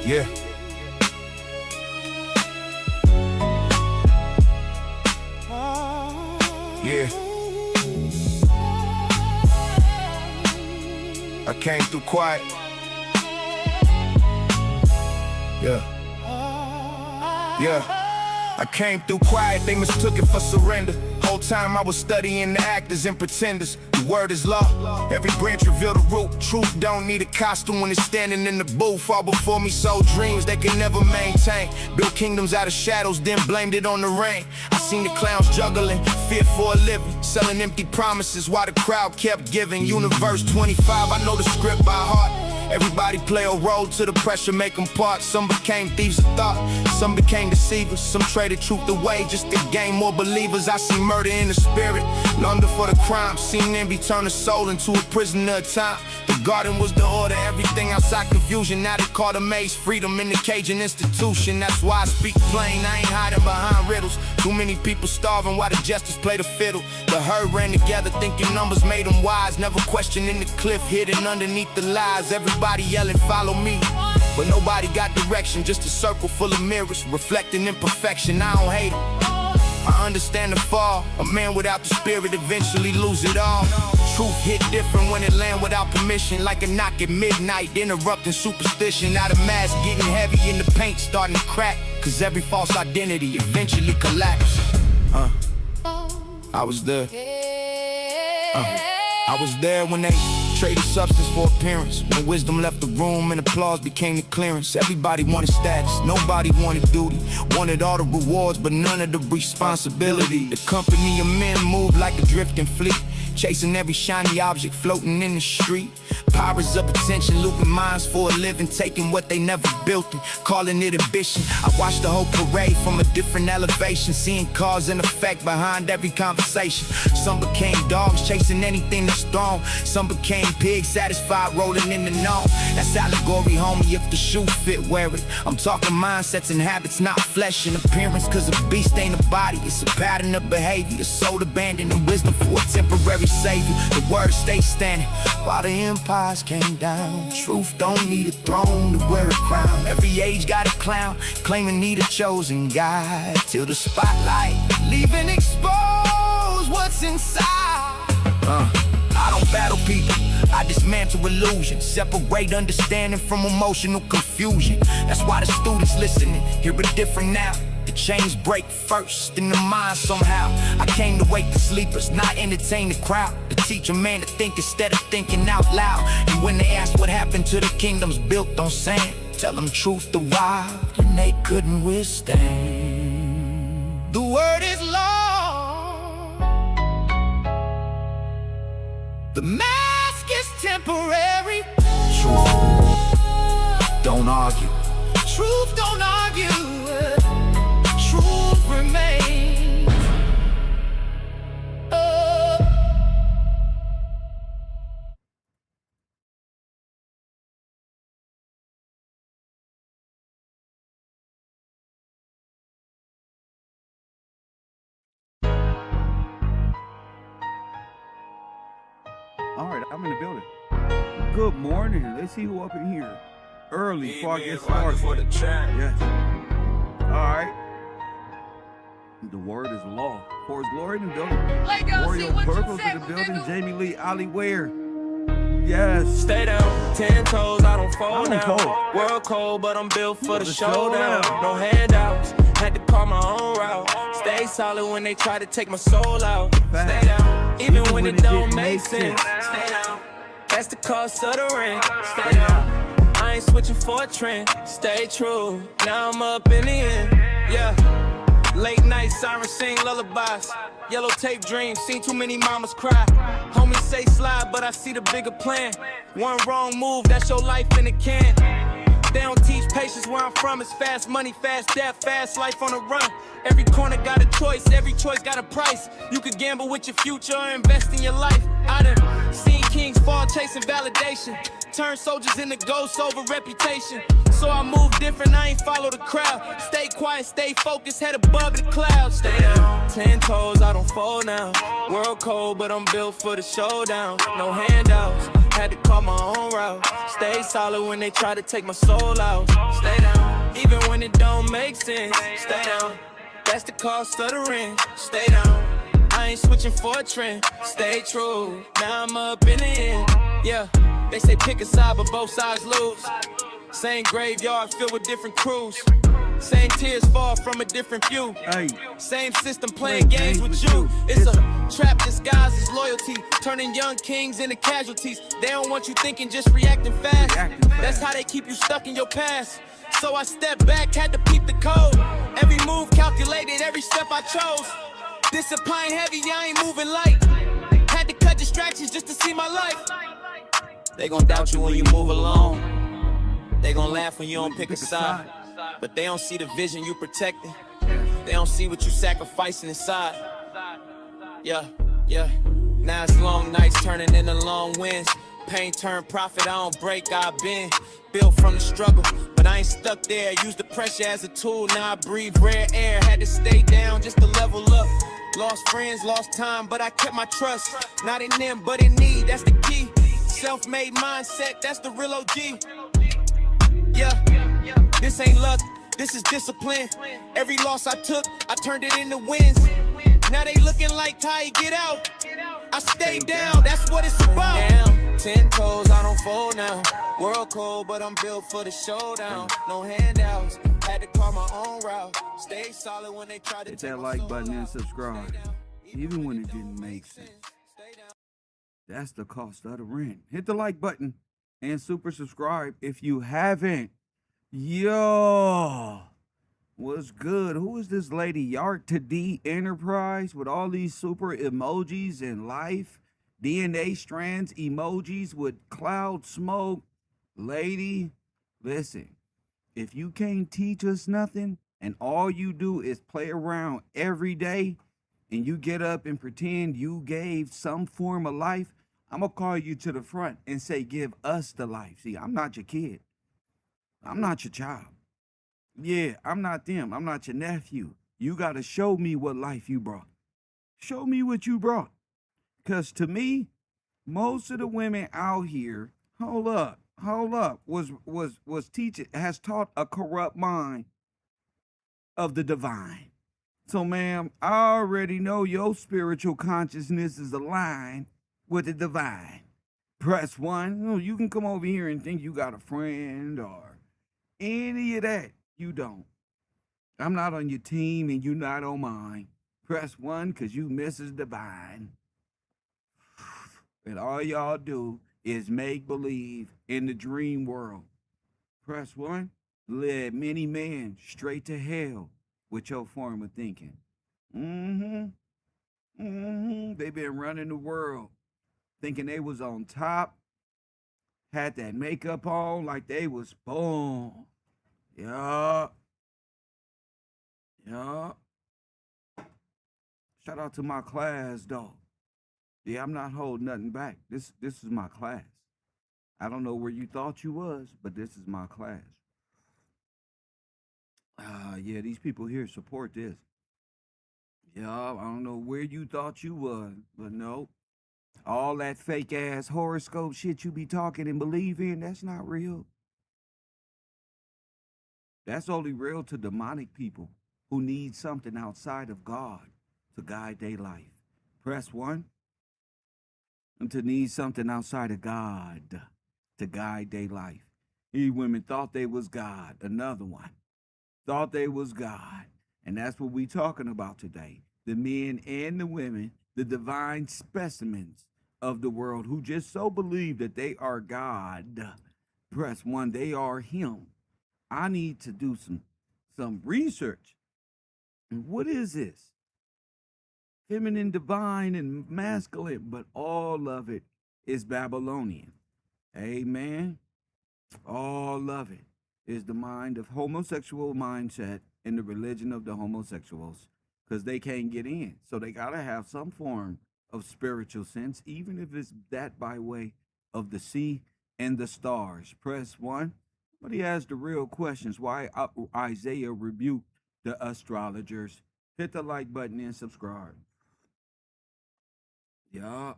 Yeah. Yeah. I came through quiet. Yeah. I came through quiet, they mistook it for surrender. Whole time I was studying the actors and pretenders. The word is law, every branch reveal the root. Truth don't need a costume when it's standing in the booth. All before me sold dreams they can never maintain. Built kingdoms out of shadows, then blamed it on the rain. I seen the clowns juggling, fear for a living, selling empty promises while the crowd kept giving. Universe 25, I know the script by heart. Everybody play a role to the pressure, make them part. Some became thieves of thought, some became deceivers. Some traded truth away just to gain more believers. I see murder in the spirit, London for the crime. Seen envy turn a soul into a prisoner of time. The garden was the order, everything outside confusion. Now they call the maze freedom in the Cajun institution. That's why I speak plain, I ain't hiding behind riddles. Too many people starving while the justice play the fiddle. The herd ran together thinking numbers made them wise. Never questioning the cliff hidden underneath the lies. Everybody yelling follow me, but nobody got direction. Just a circle full of mirrors reflecting imperfection. I don't hate it, I understand the fall. A man without the spirit eventually lose it all. Truth hit different when it land without permission. Like a knock at midnight, interrupting superstition. Now the mask getting heavy and the paint starting to crack, cause every false identity eventually collapse. I was there. I was there when they traded substance for appearance, when wisdom left the room and applause became the clearance. Everybody wanted status, nobody wanted duty. Wanted all the rewards, but none of the responsibility. The company of men moved like a drifting fleet, chasing every shiny object floating in the street. Pirates of attention, looping minds for a living, taking what they never built and calling it ambition. I watched the whole parade from a different elevation, seeing cause and effect behind every conversation. Some became dogs, chasing anything that's strong. Some became pigs, satisfied rolling in the known. That's allegory, homie, if the shoe fit, wear it. I'm talking mindsets and habits, not flesh and appearance. Cause a beast ain't a body, it's a pattern of behavior. Soul abandoning wisdom for a temporary savior. The word stays standing while the empires came down. Truth don't need a throne to wear a crown. Every age got a clown claiming need a chosen guide, till the spotlight leaving exposed what's inside. I don't battle people, I dismantle illusion, separate understanding from emotional confusion. That's why the students listening hear it different now. The chains break first in the mind somehow. I came to wake the sleepers, not entertain the crowd. To teach a man to think instead of thinking out loud. And when they ask what happened to the kingdoms built on sand, tell them truth the wild, and they couldn't withstand. The word is law, the mask is temporary. Truth don't argue, truth don't argue. Truth remains. All right, I'm in the building. Good morning. Let's see who up in here early before I get started. Yes. All right. The word is law. For his glory in the building. Oreo Purples in the building. Jamie Lee, Ali Ware. Yes. Stay down, 10 toes, I don't fall down. World cold, but I'm built for the showdown. No handouts, had to carve my own route. Stay solid when they try to take my soul out. Stay down, even when it don't make sense. Stay down, that's the cost of the rent. Stay down, I ain't switching for a trend. Stay true, now I'm up in the end. Yeah. Late night sirens sing lullabies. Yellow tape dreams, seen too many mamas cry. Homies say slide, but I see the bigger plan. One wrong move, that's your life in a can. They don't teach patience where I'm from. It's fast money, fast death, fast life on the run. Every corner got a choice, every choice got a price. You could gamble with your future or invest in your life. I done seen kings fall chasing validation. Turn soldiers into ghosts over reputation. So I move different, I ain't follow the crowd. Stay quiet, stay focused, head above the clouds. Stay down, 10 toes, I don't fall now. World cold, but I'm built for the showdown. No handouts, Had to call my own route. Stay solid when they try to take my soul out. Stay down, even when it don't make sense. Stay down, that's the cost of the rent. Stay down, I ain't switching for a trend. Stay true, now I'm up in the end. Yeah, they say pick a side but both sides lose. Same graveyard filled with different crews. Same tears fall from a different view. Hey. Same system playing games with you. It's a trap disguised as loyalty, turning young kings into casualties. They don't want you thinking, just reacting fast. That's how they keep you stuck in your past. So I stepped back, had to peep the code. Every move calculated, every step I chose. Discipline heavy, I ain't moving light. Had to cut distractions just to see my life. They gon' doubt you when you move alone. They gon' laugh when you don't pick a side. But they don't see the vision you protecting. They don't see what you sacrificing inside. Yeah, yeah. Now it's long nights turning into long wins. Pain turned profit, I don't break, I've been built from the struggle. But I ain't stuck there, use the pressure as a tool. Now I breathe rare air, had to stay down just to level up. Lost friends, lost time, but I kept my trust. Not in them, but in me, that's the key. Self-made mindset, that's the real OG. Yeah, this ain't luck, this is discipline. Every loss I took, I turned it into wins. Now they looking like Ty, get out. I stay down, that's what it's about. Down, 10 toes, I don't fold now. World cold, but I'm built for the showdown. No handouts, had to call my own route. Stay solid when they try to hit that like button and subscribe, even when it didn't make sense. That's the cost of the rent. Hit the like button and super subscribe if you haven't. Yo, what's good? Who is this lady? Yard to D Enterprise with all these super emojis and life, DNA strands emojis with cloud smoke. Lady, listen, if you can't teach us nothing and all you do is play around every day and you get up and pretend you gave some form of life, I'm going to call you to the front and say, give us the life. See, I'm not your kid. I'm not your child. Yeah, I'm not them. I'm not your nephew. You got to show me what life you brought. Show me what you brought. Because to me, most of the women out here, hold up, was teaching, has taught a corrupt mind of the divine. So, ma'am, I already know your spiritual consciousness is aligned with the divine. Press 1. You can come over here and think you got a friend or any of that. You don't. I'm not on your team and you're not on mine. Press 1 because you Mrs. Divine. And all y'all do is make believe in the dream world. Press 1 led many men straight to hell with your form of thinking. They've been running the world thinking they was on top, had that makeup on like they was boom. Yeah. Shout out to my class, though. Yeah, I'm not holding nothing back. This is my class. I don't know where you thought you was, but this is my class. Yeah, these people here support this. Yeah, I don't know where you thought you was, but no. All that fake ass horoscope shit you be talking and believe in, that's not real. That's only real to demonic people who need something outside of God to guide their life. Press 1. And to need something outside of God to guide their life. These women thought they was God. Another one. Thought they was God. And that's what we talking about today. The men and the women, the divine specimens of the world who just so believe that they are God. Press 1, they are him. I need to do some research. And what is this? Feminine, divine, and masculine, but all of it is Babylonian. Amen. All of it is the mind of homosexual mindset and the religion of the homosexuals, because they can't get in. So they got to have some form of spiritual sense, even if it's that by way of the sea and the stars. Press 1. But he has the real questions. Why Isaiah rebuked the astrologers. Hit the like button and subscribe. Yeah.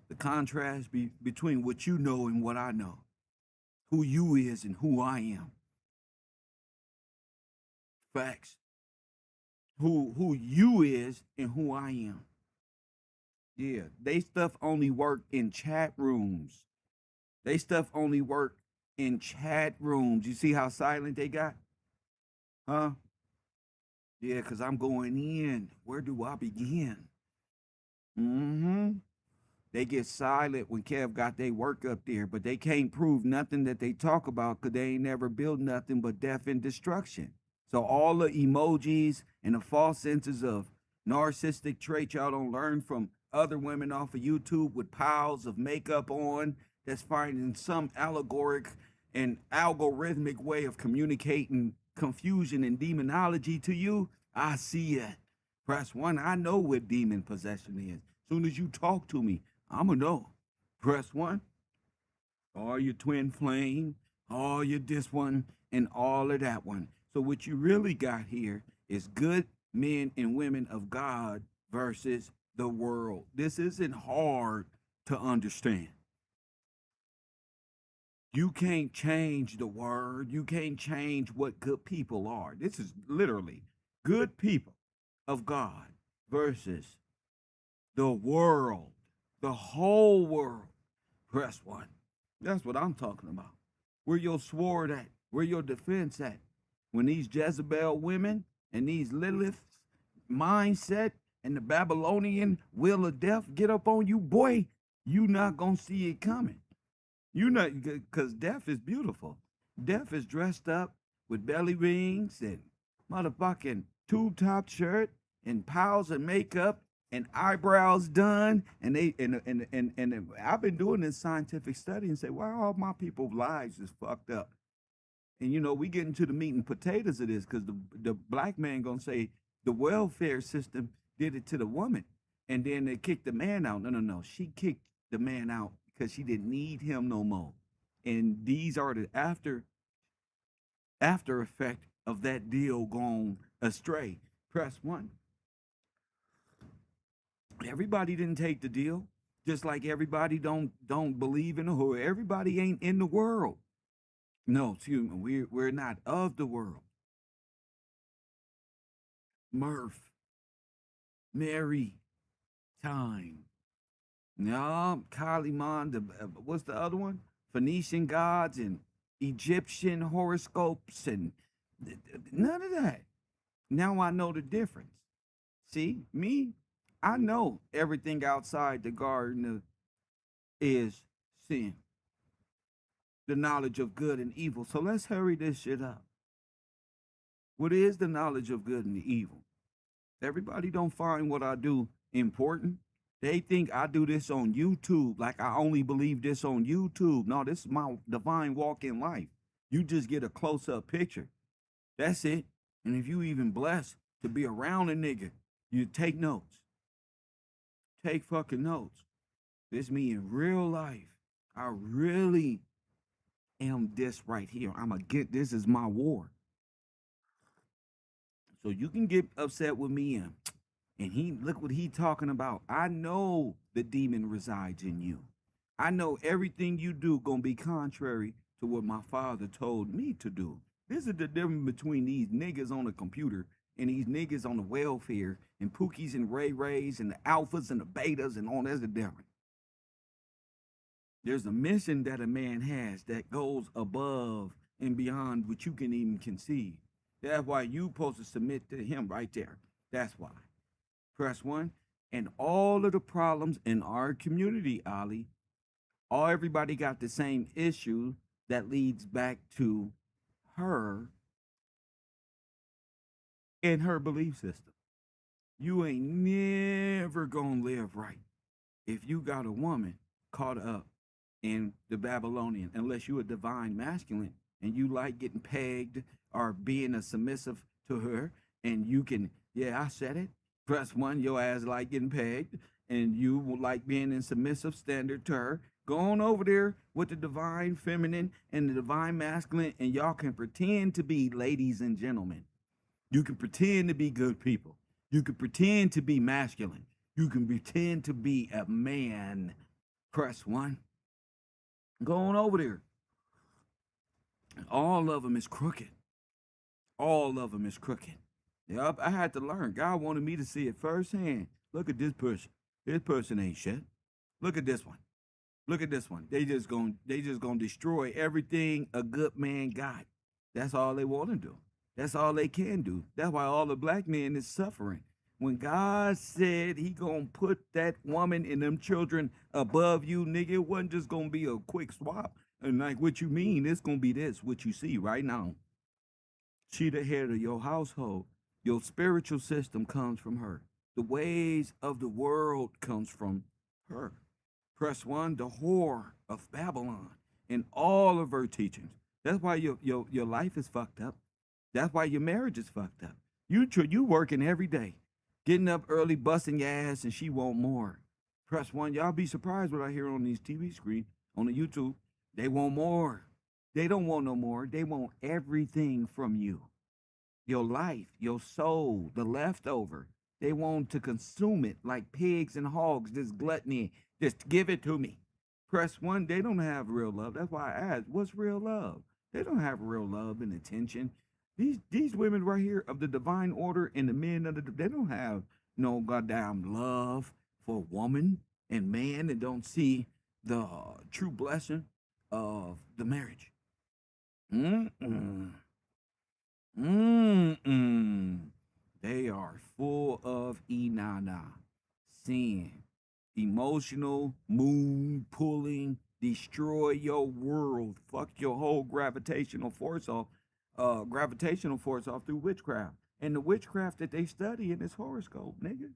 The contrast between what you know and what I know. Who you is and who I am. Facts. Who you is and who I am. Yeah, they stuff only work in chat rooms. They stuff only work in chat rooms. You see how silent they got? Huh? Yeah, because I'm going in. Where do I begin? Mm-hmm. They get silent when Kev got their work up there, but they can't prove nothing that they talk about because they ain't never built nothing but death and destruction. So all the emojis and the false senses of narcissistic traits y'all don't learn from other women off of YouTube with piles of makeup on that's finding some allegoric and algorithmic way of communicating confusion and demonology to you. I see it. Press 1. I know what demon possession is. Soon as you talk to me, I'ma know. Press 1. All your twin flame, all your this one, and all of that one. So what you really got here is good men and women of God versus the world. This isn't hard to understand. You can't change the word. You can't change what good people are. This is literally good people of God versus the world, the whole world. Press 1. That's what I'm talking about. Where your sword at? Where your defense at? When these Jezebel women and these Lilith mindset and the Babylonian will of death get up on you, boy, you not gonna see it coming. You not, because death is beautiful. Death is dressed up with belly rings and motherfucking tube-top shirt and piles of makeup and eyebrows done, and they and I've been doing this scientific study and say, why all my people's lives is fucked up? And you know, we get into the meat and potatoes of this because the black man gonna say the welfare system did it to the woman, and then they kicked the man out. No. She kicked the man out because she didn't need him no more. And these are the after effect of that deal gone astray. Press 1. Everybody didn't take the deal, just like everybody don't believe in the whore. Everybody ain't in the world. No, excuse me, we're not of the world. Murph, Mary, time. No, Kaliman, what's the other one? Phoenician gods and Egyptian horoscopes and none of that. Now I know the difference. See, me, I know everything outside the garden is sin. The knowledge of good and evil. So let's hurry this shit up. What is the knowledge of good and evil? Everybody don't find what I do important. They think I do this on YouTube, like I only believe this on YouTube. No, this is my divine walk in life. You just get a close-up picture. That's it. And if you even blessed to be around a nigga, you take notes. Take fucking notes. This me in real life. I really am this right here. This is my war. So you can get upset with me and he look what he talking about. I know the demon resides in you. I know everything you do gonna be contrary to what my father told me to do. This is the difference between these niggas on the computer and these niggas on the welfare and Pookies and Ray Rays and the alphas and the betas and all. That's the difference. There's a mission that a man has that goes above and beyond what you can even conceive. That's why you supposed to submit to him right there. That's why. Press 1. And all of the problems in our community, Ali, everybody got the same issue that leads back to her and her belief system. You ain't never gonna live right if you got a woman caught up in the Babylonian, unless you a divine masculine and you like getting pegged or being a submissive to her, and you can, yeah, I said it. Press 1, your ass like getting pegged, and you will like being in submissive standard to her. Go on over there with the divine feminine and the divine masculine, and y'all can pretend to be ladies and gentlemen. You can pretend to be good people. You can pretend to be masculine. You can pretend to be a man Press 1. Go on over there. All of them is crooked. All of them is crooked. Yep, I had to learn. God wanted me to see it firsthand. Look at this person. This person ain't shit. Look at this one. Look at this one. They just gonna destroy everything a good man got. That's all they want to do. That's all they can do. That's why all the black men is suffering. When God said he gonna put that woman and them children above you, nigga, it wasn't just gonna be a quick swap. And like, what you mean? It's gonna be this, what you see right now. She the head of your household. Your spiritual system comes from her. The ways of the world comes from her. Press 1, the whore of Babylon and all of her teachings. That's why your life is fucked up. That's why your marriage is fucked up. You working every day, getting up early, busting your ass, and she want more. Press 1. Y'all be surprised what I hear on these TV screens, on the YouTube. They want more. They don't want no more. They want everything from you. Your life, your soul, the leftover. They want to consume it like pigs and hogs, this gluttony. Just give it to me. Press 1, they don't have real love. That's why I asked, what's real love? They don't have real love and attention. These women right here of the divine order and the men of they don't have no goddamn love for woman and man and don't see the true blessing of the marriage. They are full of inana, sin, emotional, moon pulling, destroy your world, fuck your whole gravitational force off through witchcraft. And the witchcraft that they study in this horoscope, nigga.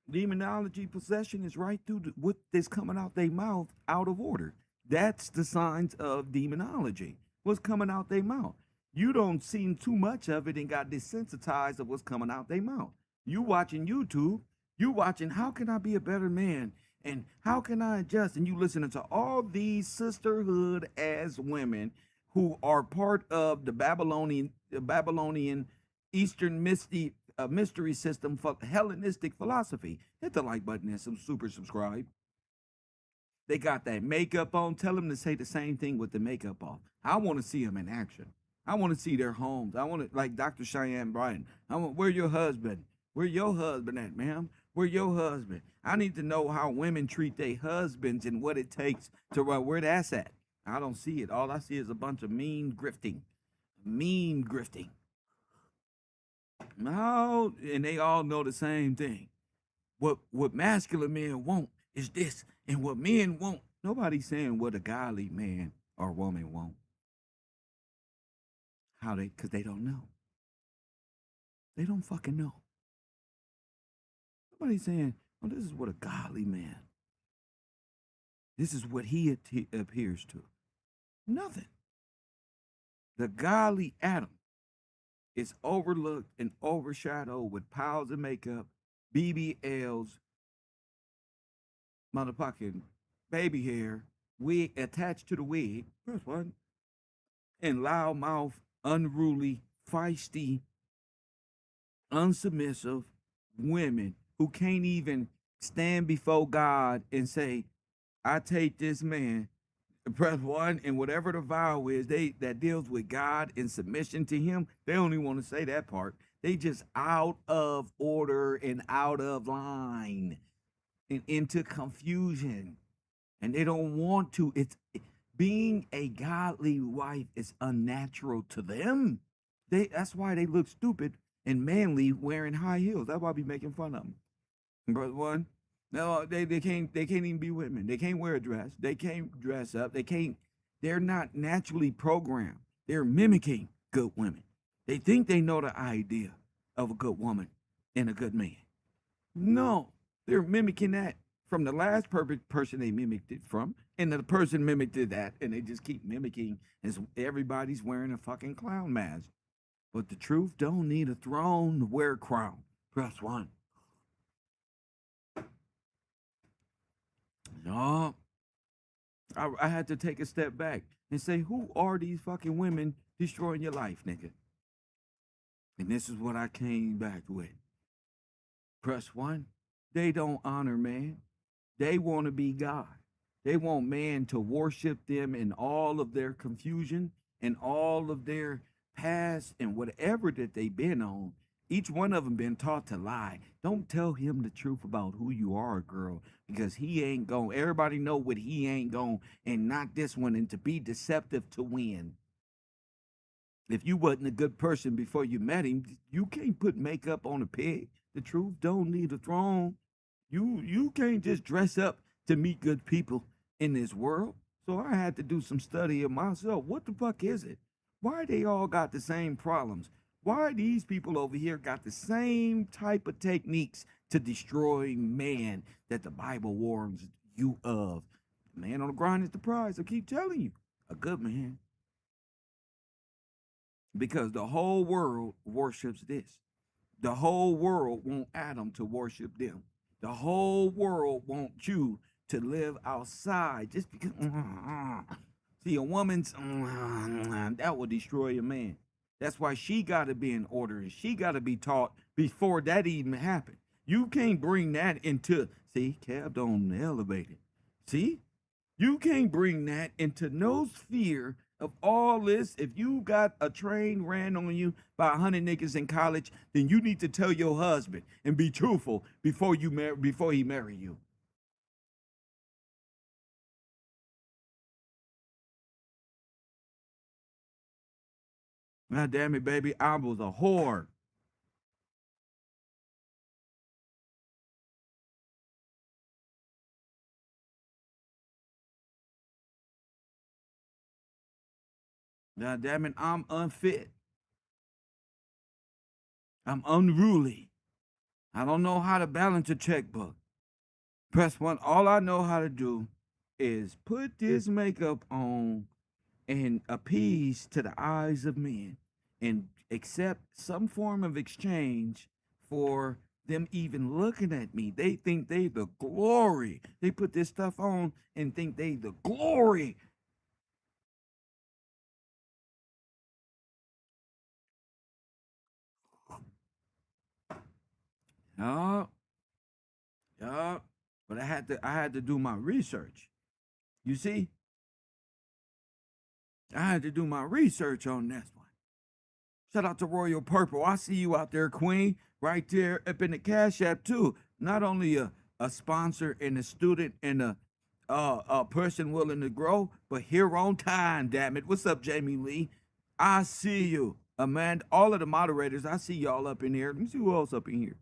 Demonology possession is right through what is coming out their mouth out of order. That's the signs of demonology. What's coming out their mouth. You don't see too much of it and got desensitized of what's coming out their mouth. You watching YouTube, you watching how can I be a better man and how can I adjust? And you listening to all these sisterhood as women who are part of the Babylonian Eastern mystery system for Hellenistic philosophy. Hit the like button and some super subscribe. They got that makeup on. Tell them to say the same thing with the makeup off. I want to see them in action. I want to see their homes. I want to, like Dr. Cheyenne Bryant. Where your husband? Where your husband at, ma'am? Where your husband? I need to know how women treat their husbands and what it takes to where that's at. I don't see it. All I see is a bunch of mean grifting. Mean grifting. No, and they all know the same thing. What masculine men want is this, and what men want. Nobody's saying what a godly man or woman want. Because they don't know. They don't fucking know. Nobody's saying, oh, this is what a godly man. This is what he appears to. Nothing. The godly Adam is overlooked and overshadowed with piles of makeup, BBLs, motherfucking baby hair, wig attached to the wig, first one, and loudmouth, unruly, feisty, unsubmissive women who can't even stand before God and say, I take this man, press 1, and whatever the vow is, that deals with God and submission to him, they only want to say that part. They just out of order and out of line and into confusion. And they don't want to. Being a godly wife is unnatural to them. That's why they look stupid and manly wearing high heels. That's why I be making fun of them. Brother 1, no, they can't even be women. They can't wear a dress. They can't dress up. They're not naturally programmed. They're mimicking good women. They think they know the idea of a good woman and a good man. No, they're mimicking that from the last person they mimicked it from, and the person mimicked that, and they just keep mimicking as everybody's wearing a fucking clown mask. But the truth don't need a throne to wear a crown. Press 1. No, I had to take a step back and say, who are these fucking women destroying your life, nigga? And this is what I came back with. Press 1. They don't honor man. They want to be God. They want man to worship them in all of their confusion and all of their past and whatever that they've been on. Each one of them been taught to lie. Don't tell him the truth about who you are, girl, because he ain't going. Everybody know what he ain't going, and not this one, and to be deceptive to win. If you wasn't a good person before you met him, you can't put makeup on a pig. The truth don't need a throne. You can't just dress up to meet good people in this world. So I had to do some study of myself. What the fuck is it? Why they all got the same problems? Why these people over here got the same type of techniques to destroy man that the Bible warns you of? The man on the grind is the prize. I keep telling you, a good man. Because the whole world worships this. The whole world want Adam to worship them. The whole world want you to live outside just because. See, a woman's that will destroy a man. That's why she got to be in order and she got to be taught before that even happened. You can't bring that into. See, Kev don't elevate it. See, you can't bring that into no sphere of all this. If you got a train ran on you by 100 niggas in college, then you need to tell your husband and be truthful before he marry you. God damn it, baby, I was a whore. God damn it, I'm unfit. I'm unruly. I don't know how to balance a checkbook. Press one. All I know how to do is put this makeup on and appease to the eyes of men and accept some form of exchange for them even looking at me. They think they the glory. They put this stuff on and think they the glory. Yeah, yeah. But I had to do my research. You see? I had to do my research on this one. Shout out to Royal Purple. I see you out there, Queen, right there up in the Cash App too. Not only a sponsor and a student and a person willing to grow, but here on time, damn it. What's up, Jamie Lee? I see you. Amanda, all of the moderators, I see y'all up in here. Let me see who else up in here.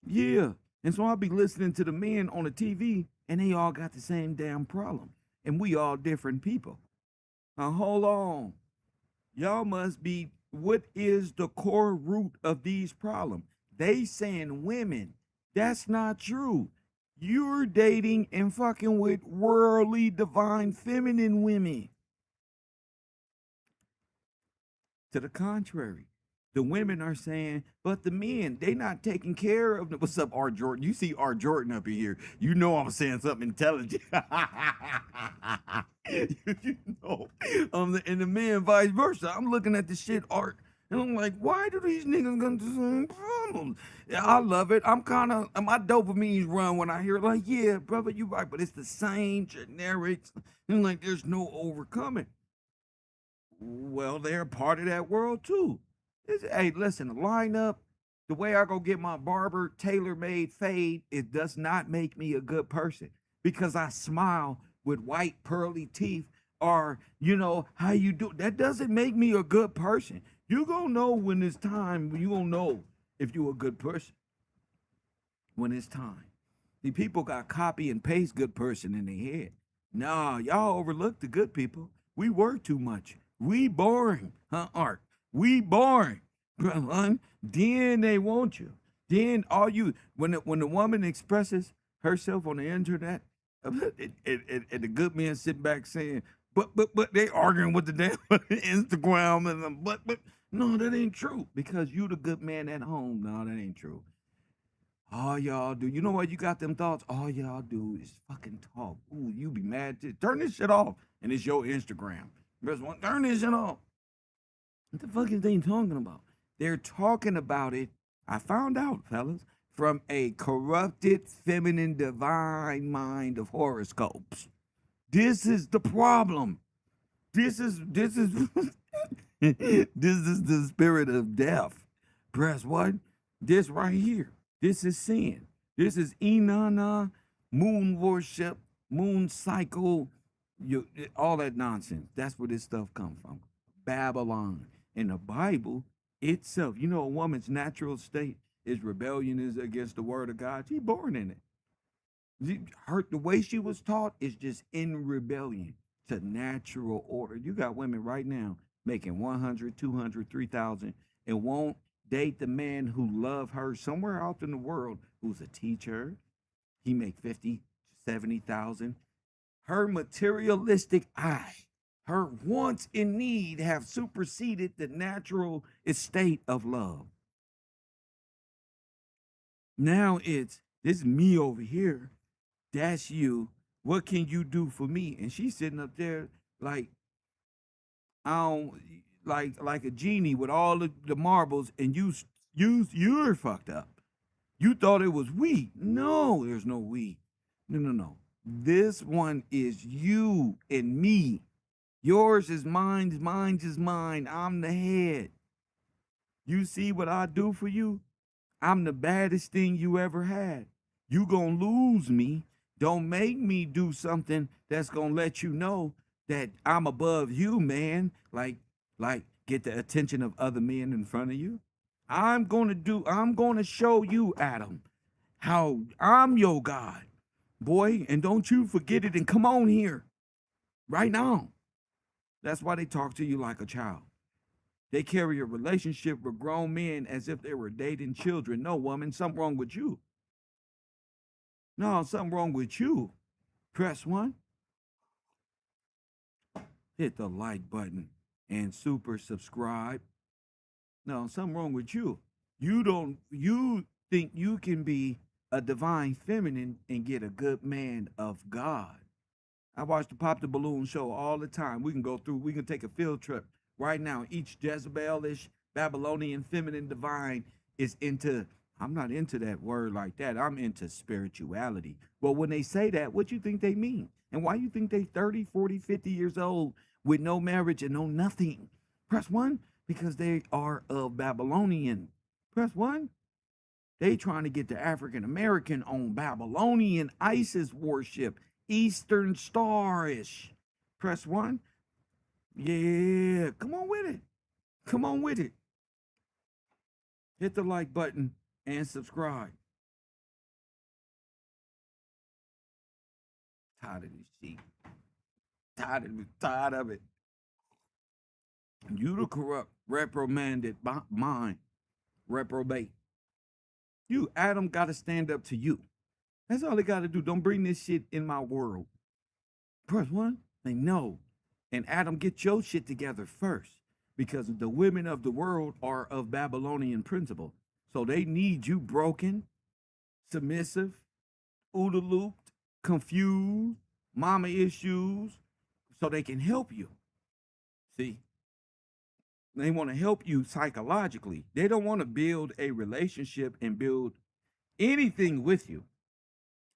Yeah. And so I'll be listening to the men on the TV, and they all got the same damn problem. And we all different people. Now, hold on. Y'all must be, what is the core root of these problems? They saying women. That's not true. You're dating and fucking with worldly, divine, feminine women. To the contrary. The women are saying, but the men, they not taking care of them. What's up, R. Jordan? You see R. Jordan up in here. You know I'm saying something intelligent. You know. And the men vice versa. I'm looking at the shit, Art, and I'm like, why do these niggas got the same problems? Yeah, I love it. I'm kind of, my dopamines run when I hear it, like, yeah, brother, you right, but it's the same generics. And like, there's no overcoming. Well, they're part of that world too. Hey, listen, line up. The way I go get my barber tailor-made fade, it does not make me a good person because I smile with white pearly teeth, or you know how you do. That doesn't make me a good person. You gonna know when it's time. You gonna know if you a good person when it's time. The people got copy and paste good person in their head. Nah, y'all overlook the good people. We work too much. We boring, huh, Art? We boring. Then they want you. Then all you, when the woman expresses herself on the internet, and the good men sit back saying, but they arguing with the damn Instagram and but no, that ain't true because you the good man at home. No, that ain't true. All y'all do, you know what? You got them thoughts. All y'all do is fucking talk. Ooh, you be mad. Turn this shit off, and it's your Instagram. Turn this shit off. What the fuck is they talking about? They're talking about it. I found out, fellas. from a corrupted feminine divine mind of horoscopes. This is the problem. This is this is the spirit of death. Press what? This right here. This is sin. This is Inanna, moon worship, moon cycle, all that nonsense. That's where this stuff comes from. Babylon. In the Bible itself, you know, a woman's natural state is rebellion is against the word of God. She's born in it. The way she was taught is just in rebellion to natural order. You got women right now making 100, 200, 3,000 and won't date the man who love her somewhere out in the world who's a teacher. He make 50, 70,000. Her materialistic eye, her wants and need have superseded the natural estate of love. Now it's, this is me over here. That's you. What can you do for me? And she's sitting up there like, like a genie with all the marbles, and you're fucked up. You thought it was we. No, there's no we. No. This one is you and me. Yours is mine, mine is mine. I'm the head. You see what I do for you? I'm the baddest thing you ever had. You gonna lose me. Don't make me do something that's gonna let you know that I'm above you, man. Like get the attention of other men in front of you. I'm gonna show you, Adam, how I'm your God. Boy, and don't you forget it and come on here. Right now. That's why they talk to you like a child. They carry a relationship with grown men as if they were dating children. No, woman, something wrong with you. No, something wrong with you. Press 1. Hit the like button and super subscribe. No, something wrong with you. You think you can be a divine feminine and get a good man of God. I watch the Pop the Balloon show all the time. We can take a field trip right now. Each Jezebelish, Babylonian, feminine, divine is into, I'm not into that word like that. I'm into spirituality. But when they say that, what you think they mean? And why you think they 30, 40, 50 years old with no marriage and no nothing? Press 1, because they are of Babylonian. Press 1. They trying to get the African American on Babylonian Isis worship, Eastern Star-ish. Press 1. Yeah, come on with it. Come on with it. Hit the like button and subscribe. Tired of this shit. Tired of it. You the corrupt, reprimanded mind, reprobate. You, Adam, got to stand up to you. That's all they got to do. Don't bring this shit in my world. Press 1. They know. And Adam, get your shit together first, because the women of the world are of Babylonian principle. So they need you broken, submissive, OODA looped, confused, mama issues, so they can help you. See? They want to help you psychologically. They don't want to build a relationship and build anything with you,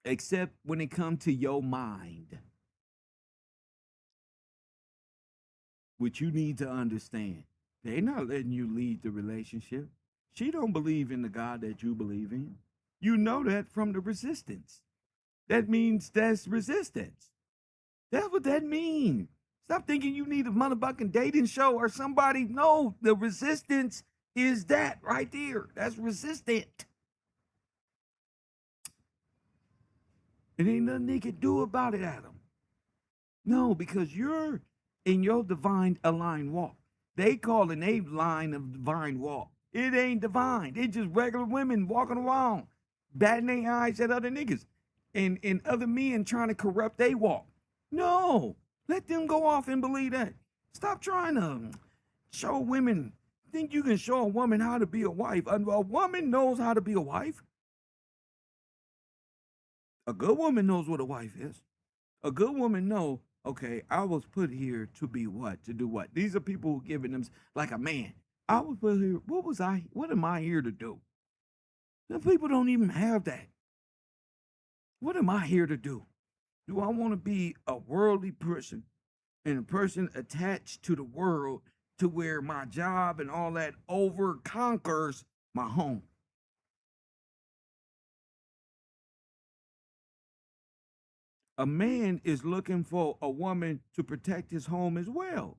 except when it comes to your mind. Which you need to understand. They're not letting you lead the relationship. She don't believe in the God that you believe in. You know that from the resistance. That means that's resistance. That's what that means. Stop thinking you need a motherfucking dating show or somebody. No, the resistance is that right there. That's resistant. It ain't nothing they can do about it, Adam. No, because you're in your divine aligned walk. They call it a line of divine walk. It ain't divine. It's just regular women walking around, batting their eyes at other niggas and other men trying to corrupt their walk. No, let them go off and believe that. Stop trying to show women. Think you can show a woman how to be a wife? A woman knows how to be a wife. A good woman knows what a wife is. A good woman knows, okay, I was put here to be what? To do what? These are people who giving them like a man. I was put here, what am I here to do? The people don't even have that. What am I here to do? Do I want to be a worldly person and a person attached to the world to where my job and all that over conquers my home? A man is looking for a woman to protect his home as well.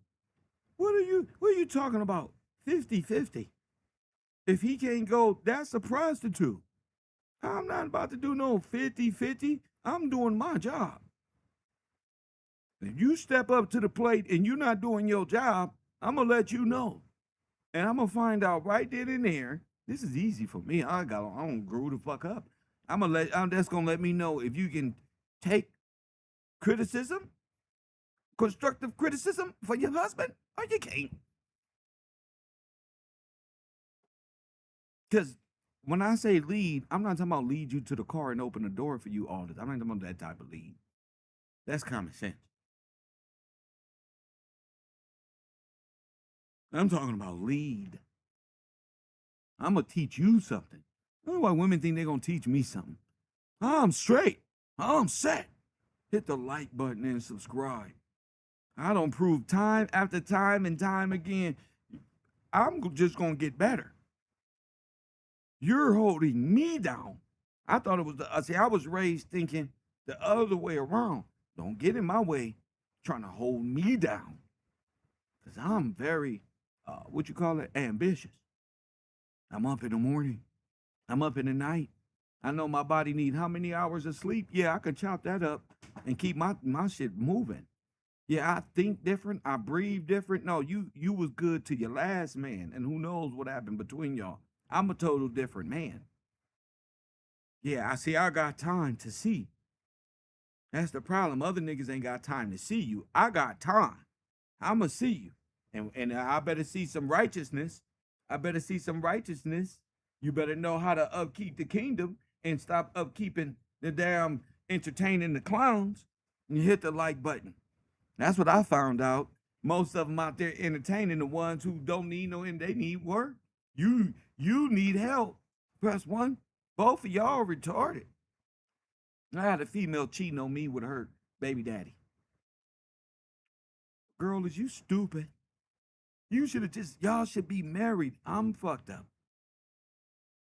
What are you talking about? 50-50. If he can't go, that's a prostitute. I'm not about to do no 50-50. I'm doing my job. If you step up to the plate and you're not doing your job, I'm going to let you know. And I'm going to find out right then and there. This is easy for me. I don't grew the fuck up. That's going to let me know if you can take criticism, constructive criticism for your husband, or you can't. Because when I say lead, I'm not talking about lead you to the car and open the door for you all the time. I'm not talking about that type of lead. That's common sense. I'm talking about lead. I'm going to teach you something. I don't know why women think they're going to teach me something. I'm straight. I'm set. Hit the like button and subscribe. I don't prove time after time and time again. I'm just going to get better. You're holding me down. I thought it was I was raised thinking the other way around. Don't get in my way trying to hold me down. Because I'm very, ambitious. I'm up in the morning. I'm up in the night. I know my body needs how many hours of sleep? Yeah, I could chop that up and keep my shit moving. Yeah, I think different. I breathe different. No, you was good to your last man, and who knows what happened between y'all. I'm a total different man. Yeah, I got time to see. That's the problem. Other niggas ain't got time to see you. I got time. I'ma see you. And I better see some righteousness. You better know how to upkeep the kingdom and stop upkeeping the damn entertaining the clowns. And you hit the like button. That's what I found out. Most of them out there entertaining the ones who don't need no end. They need work. You need help. Press 1. Both of y'all retarded. I had a female cheating on me with her baby daddy. Girl, is you stupid? You should have y'all should be married. I'm fucked up.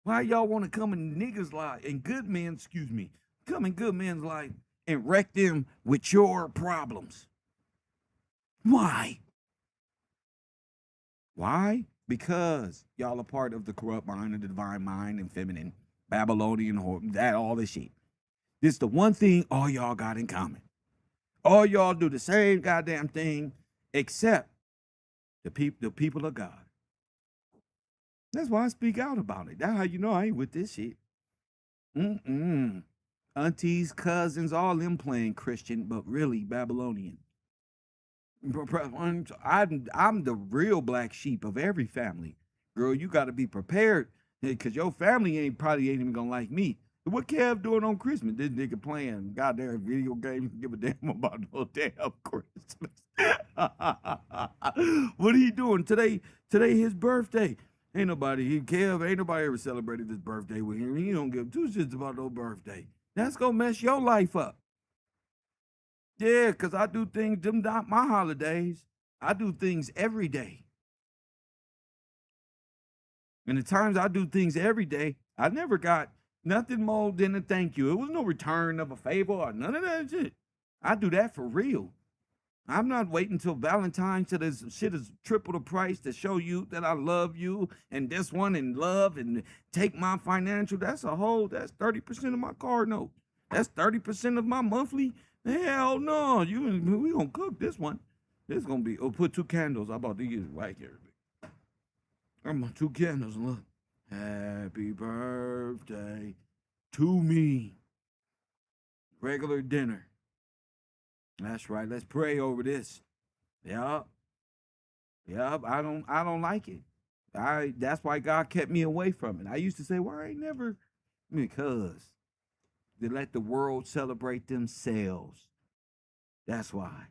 Why y'all want to come in niggas' life and come in good men's life and wreck them with your problems? Why? Why? Because y'all are part of the corrupt mind and the divine mind and feminine, Babylonian, all this shit. This is the one thing all y'all got in common. All y'all do the same goddamn thing, except the people of God. That's why I speak out about it. That's how you know I ain't with this shit. Aunties, cousins, all them playing Christian, but really Babylonian. I'm the real black sheep of every family. Girl, you got to be prepared because your family probably ain't even going to like me. What Kev doing on Christmas? This nigga playing goddamn video games. Give a damn about no damn Christmas. What are you doing today? Today his birthday. Kev ain't nobody ever celebrated his birthday with him. He don't give two shits about no birthday. That's gonna mess your life up. Yeah, because I do things, them not my holidays. I do things every day. And the times I do things every day, I never got nothing more than a thank you. It was no return of a favor or none of that shit. I do that for real. I'm not waiting till Valentine's till this shit is triple the price to show you that I love you and this one and love and take my financial. That's 30% of my car note. That's 30% of my monthly. Hell no, we gonna cook this one. This gonna be, put 2 candles. I'm about to use it right here. I'm on 2 candles and look. Happy birthday to me. Regular dinner. That's right. Let's pray over this. Yup. I don't like it. That's why God kept me away from it. I used to say, well, I ain't never, because they let the world celebrate themselves. That's why.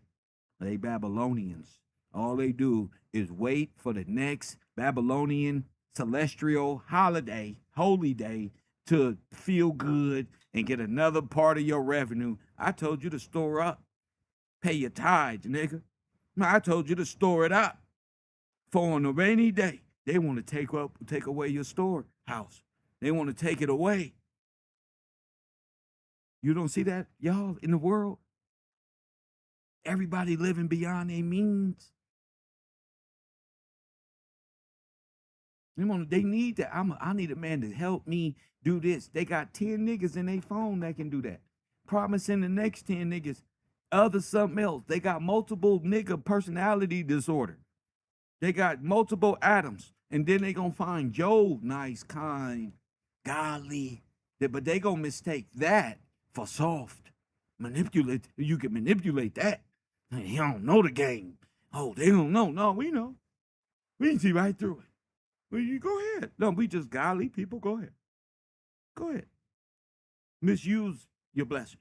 They Babylonians. All they do is wait for the next Babylonian celestial holiday, holy day, to feel good and get another part of your revenue. I told you to store up. Pay your tithes, nigga. I told you to store it up. For on a rainy day, they want to take away your storehouse. They want to take it away. You don't see that, y'all, in the world? Everybody living beyond their means. They need that. I need a man to help me do this. They got 10 niggas in their phone that can do that. Promising the next 10 niggas other something else. They got multiple nigga personality disorder. They got multiple Adams. And then they gonna find Joe nice, kind, godly. But they gonna mistake that for soft. Manipulate. You can manipulate that. He don't know the game. Oh, they don't know. No, we know. We can see right through it. Well, you go ahead. No, we just godly people. Go ahead. Go ahead. Misuse your blessing.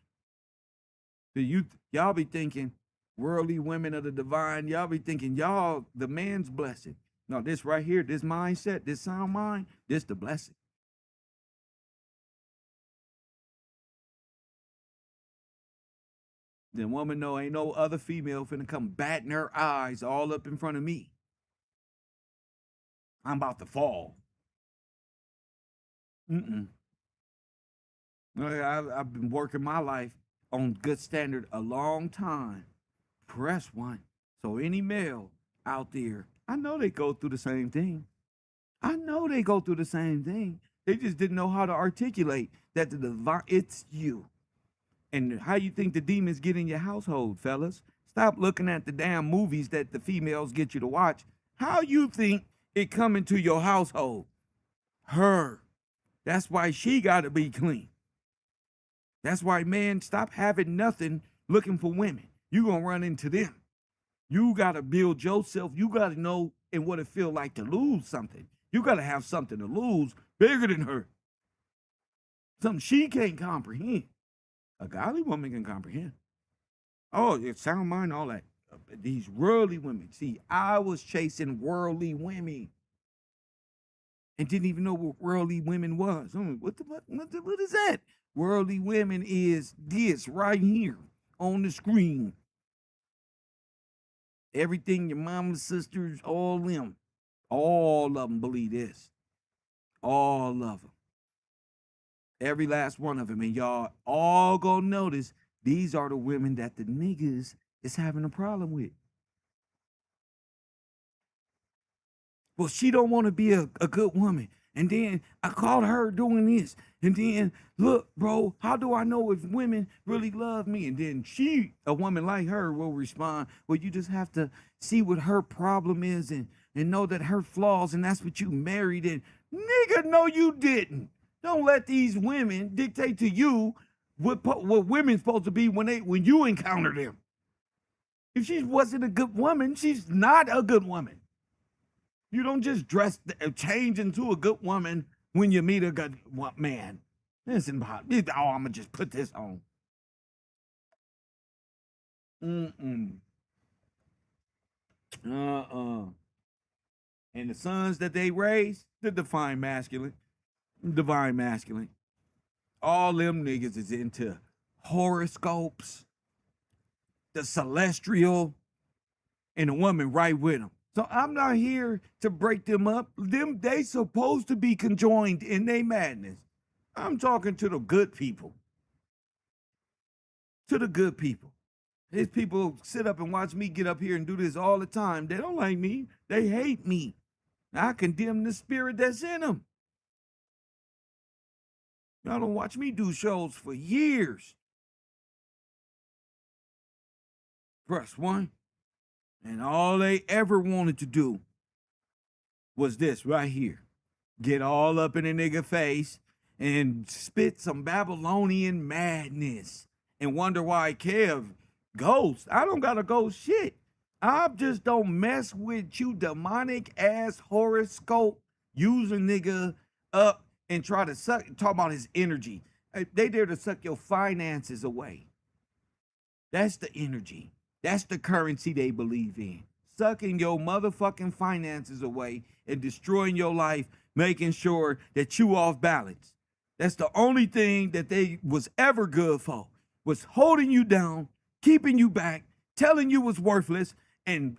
Y'all be thinking worldly women of the divine. Y'all be thinking y'all the man's blessing. No, this right here, this mindset, this sound mind, this the blessing. The woman know ain't no other female finna come batting her eyes all up in front of me. I'm about to fall. I've been working my life on good standard a long time. Press one. So any male out there, I know they go through the same thing. They just didn't know how to articulate that the divine, it's you. And how you think the demons get in your household, fellas? Stop looking at the damn movies that the females get you to watch. How you think it come into your household? Her. That's why she got to be clean. That's why, man, stop having nothing looking for women. You going to run into them. You got to build yourself. You got to know and what it feel like to lose something. You got to have something to lose bigger than her. Something she can't comprehend. A godly woman can comprehend. Oh, it's sound mind, all that. These worldly women. See, I was chasing worldly women and didn't even know what worldly women was. What is that? Worldly women is this right here on the screen. Everything your mama's sisters, all of them believe this. All of them. Every last one of them. And y'all all gonna notice these are the women that the niggas is having a problem with. Well, she don't want to be a good woman. And then I caught her doing this. And then, look, bro, how do I know if women really love me? And then a woman like her, will respond, well, you just have to see what her problem is and know that her flaws, and that's what you married. And nigga, no, you didn't. Don't let these women dictate to you what women's supposed to be when you encounter them. If she wasn't a good woman, she's not a good woman. You don't just change into a good woman when you meet a good man. Listen, I'm going to just put this on. And the sons that they raise, the divine masculine. All them niggas is into horoscopes, the celestial, and the woman right with them. So I'm not here to break them up. They supposed to be conjoined in their madness. I'm talking to the good people. To the good people. These people sit up and watch me get up here and do this all the time. They don't like me. They hate me. I condemn the spirit that's in them. Y'all don't watch me do shows for years. Press one. And all they ever wanted to do was this right here. Get all up in a nigga face and spit some Babylonian madness and wonder why Kev ghost. I don't got a ghost shit. I just don't mess with you demonic ass horoscope using nigga up and try to talk about his energy. They dare to suck your finances away. That's the energy. That's the currency they believe in. Sucking your motherfucking finances away and destroying your life, making sure that you off balance. That's the only thing that they was ever good for, was holding you down, keeping you back, telling you was worthless, and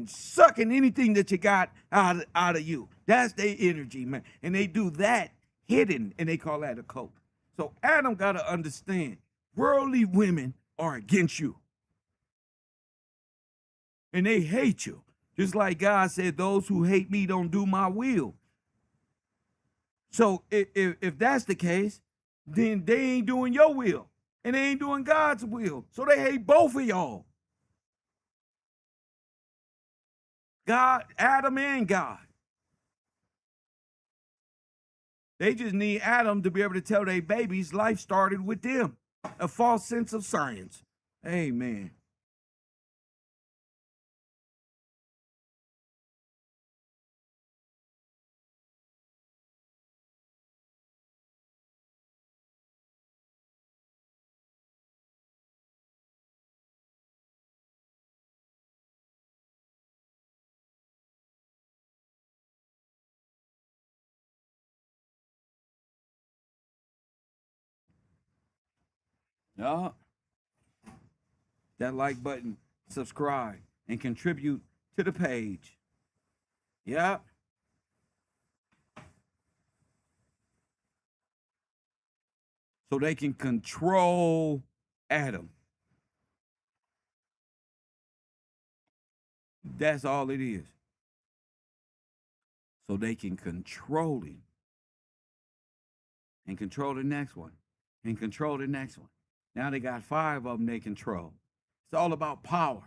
sucking anything that you got out of you. That's their energy, man. And they do that hidden, and they call that a cult. So Adam got to understand, worldly women are against you. And they hate you. Just like God said, those who hate me don't do my will. So if that's the case, then they ain't doing your will. And they ain't doing God's will. So they hate both of y'all. God, Adam and God. They just need Adam to be able to tell their babies life started with them. A false sense of science. Amen. Yeah. That like button, subscribe, and contribute to the page. Yeah. So they can control Adam. That's all it is. So they can control him. And control the next one. And control the next one. Now they got 5 of them they control. It's all about power.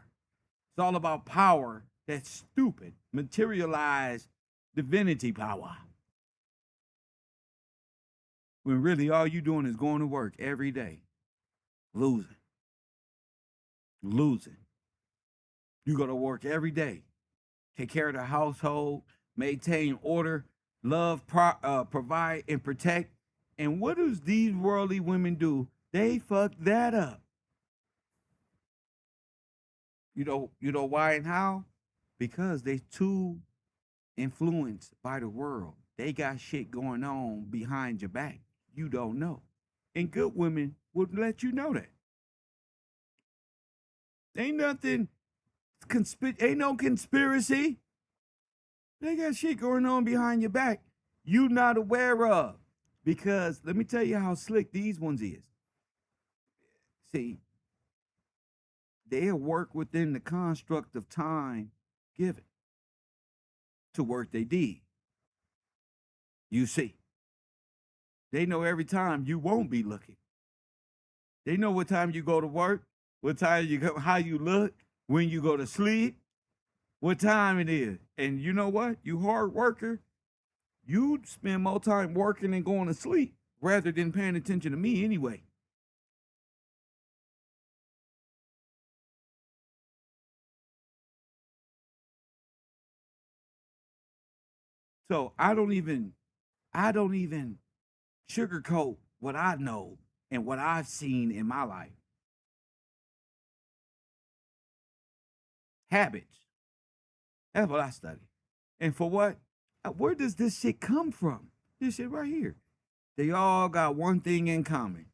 It's all about power that's stupid. Materialized divinity power. When really all you doing is going to work every day. Losing. You go to work every day. Take care of the household. Maintain order. Love, provide, and protect. And what does these worldly women do? They fuck that up. You know why and how? Because they too influenced by the world. They got shit going on behind your back. You don't know. And good women would let you know that. Ain't nothing, ain't no conspiracy. They got shit going on behind your back you not aware of. Because let me tell you how slick these ones is. See, they'll work within the construct of time given to work they did. You see, they know every time you won't be looking. They know what time you go to work, what time you go, how you look, when you go to sleep, what time it is. And you know what? You hard worker, you spend more time working and going to sleep rather than paying attention to me anyway. So I don't even sugarcoat what I know and what I've seen in my life. Habits. That's what I study. And for what? Where does this shit come from? This shit right here. They all got one thing in common.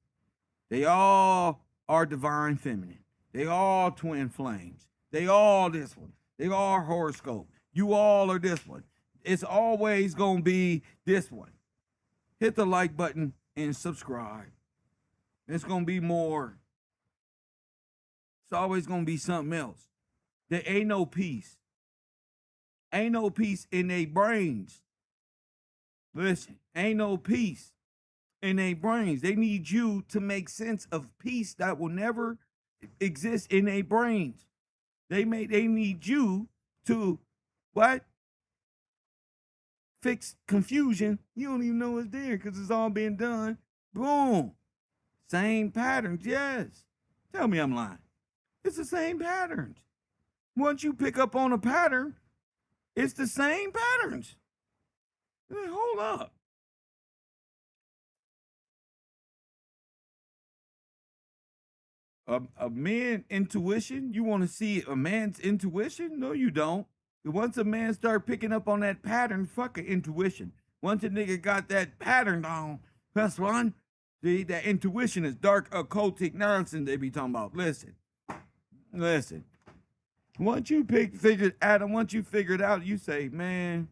They all are divine feminine. They all twin flames. They all this one. They all horoscope. You all are this one. It's always going to be this one. Hit the like button and subscribe. It's going to be more. It's always going to be something else. There ain't no peace. Ain't no peace in their brains. Listen, ain't no peace in their brains. They need you to make sense of peace that will never exist in their brains. They need you to what? Fix confusion. You don't even know it's there because it's all been done. Boom. Same patterns, yes. Tell me I'm lying. It's the same patterns. Once you pick up on a pattern, it's the same patterns. Hold up. A man's intuition? You want to see a man's intuition? No, you don't. Once a man start picking up on that pattern, fuck an intuition. Once a nigga got that pattern on, That's one. See, that intuition is dark occultic nonsense they be talking about. Listen. Once you figure it out, you say, man,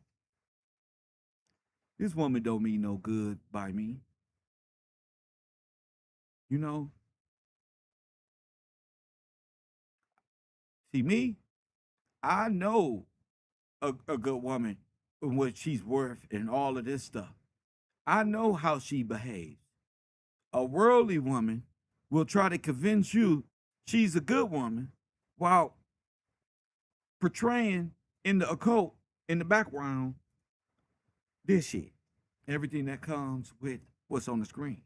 this woman don't mean no good by me. You know? See, me, I know a good woman and what she's worth and all of this stuff. I know how she behaves. A worldly woman will try to convince you she's a good woman while portraying in the occult, in the background, this shit. Everything that comes with what's on the screen.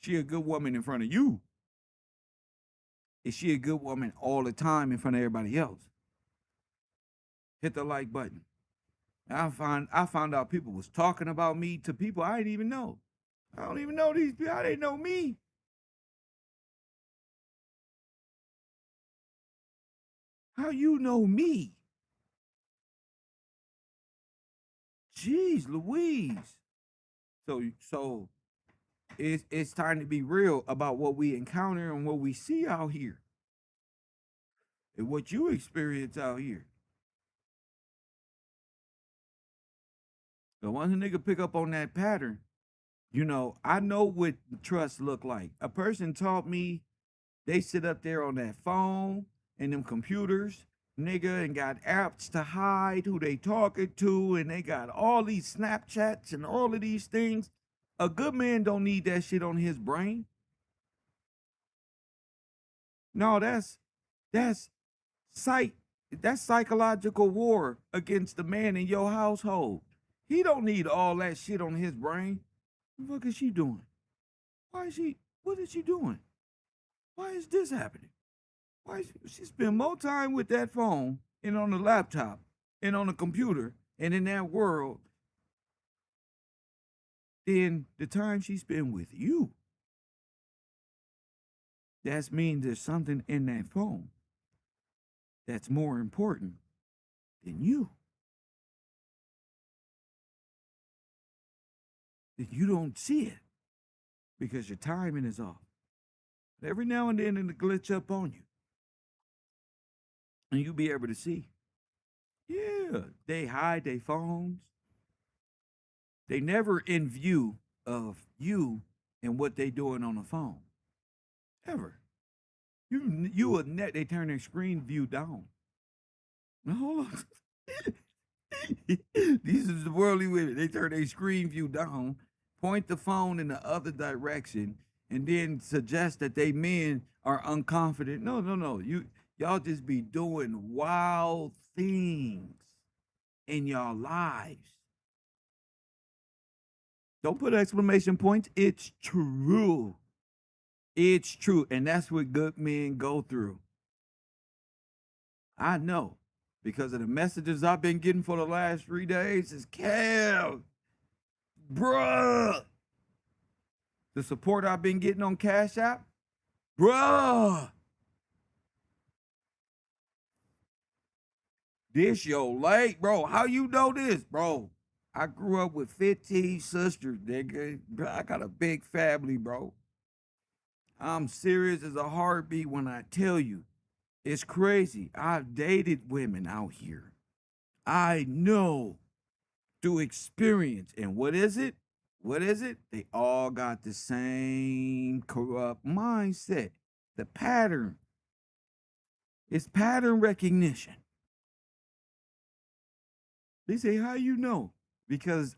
She a good woman in front of you. Is she a good woman all the time in front of everybody else? Hit the like button. I found out people was talking about me to people I didn't even know. I don't even know these people. They know me. How you know me? Jeez Louise. So it's time to be real about what we encounter and what we see out here. And what you experience out here. So once a nigga pick up on that pattern, you know, I know what trust look like. A person taught me, they sit up there on that phone and them computers, nigga, and got apps to hide who they talking to, and they got all these Snapchats and all of these things. A good man don't need that shit on his brain. No, that's psychological war against the man in your household. He don't need all that shit on his brain. What the fuck is she doing? What is she doing? Why is this happening? Why is she spend more time with that phone and on the laptop and on the computer and in that world than the time she spend with you? That means there's something in that phone that's more important than you. That you don't see it because your timing is off. Every now and then it'll glitch up on you. And you'll be able to see. Yeah, they hide their phones. They never in view of you and what they doing on the phone. Ever. They turn their screen view down. Now hold on. These are the worldly women. They turn their screen view down, point the phone in the other direction, and then suggest that they men are unconfident. No. Y'all just be doing wild things in y'all lives. Don't put exclamation points. It's true. It's true. And that's what good men go through. I know. Because of the messages I've been getting for the last 3 days is Kev, bruh. The support I've been getting on Cash App, bruh. This your late, bro. How you know this, bro? I grew up with 15 sisters, nigga. I got a big family, bro. I'm serious as a heartbeat when I tell you. It's crazy. I've dated women out here. I know through experience. And what is it? They all got the same corrupt mindset. The pattern. It's pattern recognition. They say, how you know? Because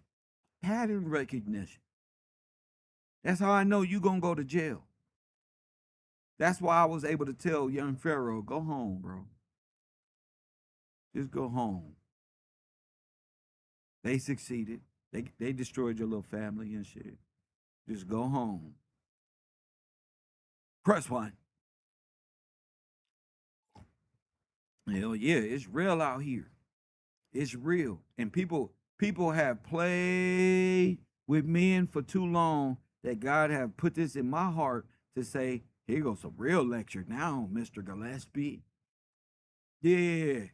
pattern recognition. That's how I know you gonna go to jail. That's why I was able to tell young Pharaoh, go home, bro. Just go home. They succeeded. They destroyed your little family and shit. Just go home. Press one. Hell yeah, it's real out here. It's real. And people have played with men for too long that God have put this in my heart to say, here goes some real lecture now, Mr. Gillespie. Yeah,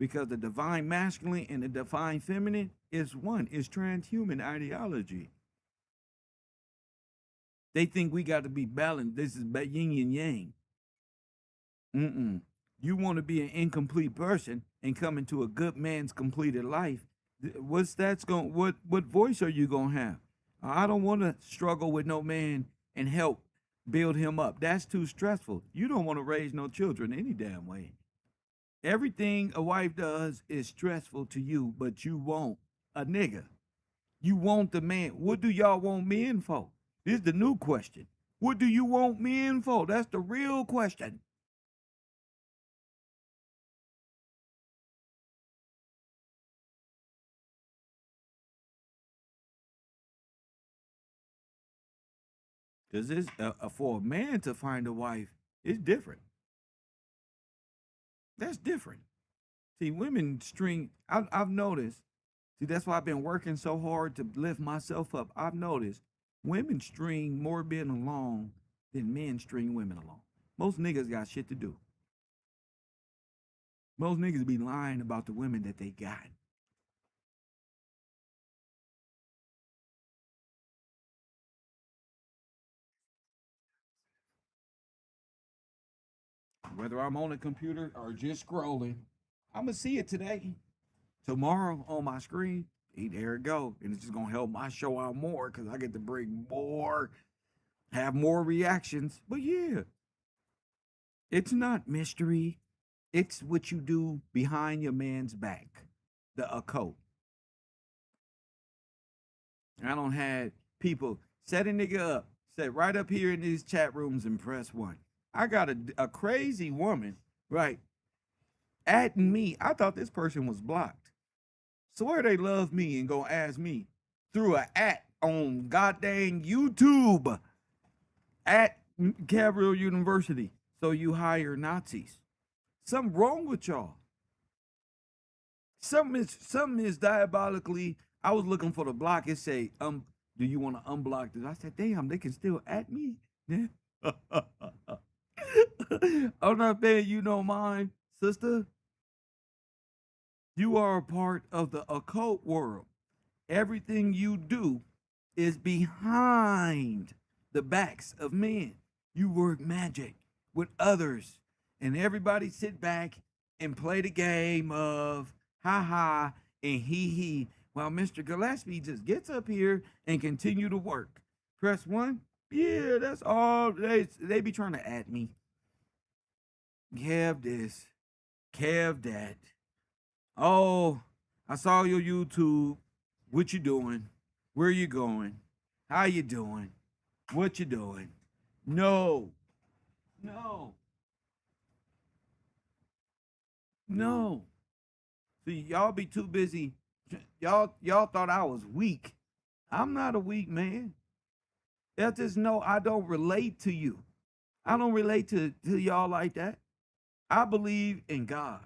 because the divine masculine and the divine feminine is one. It's transhuman ideology. They think we got to be balanced. This is yin and yang. You want to be an incomplete person and come into a good man's completed life. What voice are you gonna have? I don't want to struggle with no man and help build him up. That's too stressful. You don't want to raise no children any damn way. Everything a wife does is stressful to you, but you want a nigga. You want the man. What do y'all want men for? This is the new question. What do you want men for? That's the real question. Because it's for a man to find a wife, it's different. That's different. See, women string, I've noticed, see, that's why I've been working so hard to lift myself up. I've noticed women string more men along than men string women along. Most niggas got shit to do. Most niggas be lying about the women that they got. Whether I'm on a computer or just scrolling, I'm going to see it today. Tomorrow on my screen, there it go. And it's just going to help my show out more because I get to bring more, have more reactions. But yeah, it's not mystery. It's what you do behind your man's back, the occult. I don't have people set a nigga up, set right up here in these chat rooms and press 1. I got a crazy woman, right, at me. I thought this person was blocked. Swear they love me and go ask me through an at on goddamn YouTube at KevRow University. So you hire Nazis. Something wrong with y'all. Something is diabolically. I was looking for the block. It say, do you want to unblock this? I said, damn, they can still at me. Yeah. I'm not paying you no mind, sister. You are a part of the occult world. Everything you do is behind the backs of men. You work magic with others, and everybody sit back and play the game of ha ha and he, while Mr. Gillespie just gets up here and continue to work. Press 1. Yeah, that's all. They be trying to at me. Kev this, Kev that. Oh, I saw your YouTube. What you doing? Where you going? How you doing? What you doing? No. See, y'all be too busy. Y'all thought I was weak. I'm not a weak man. That's just no, I don't relate to you. I don't relate to y'all like that. I believe in God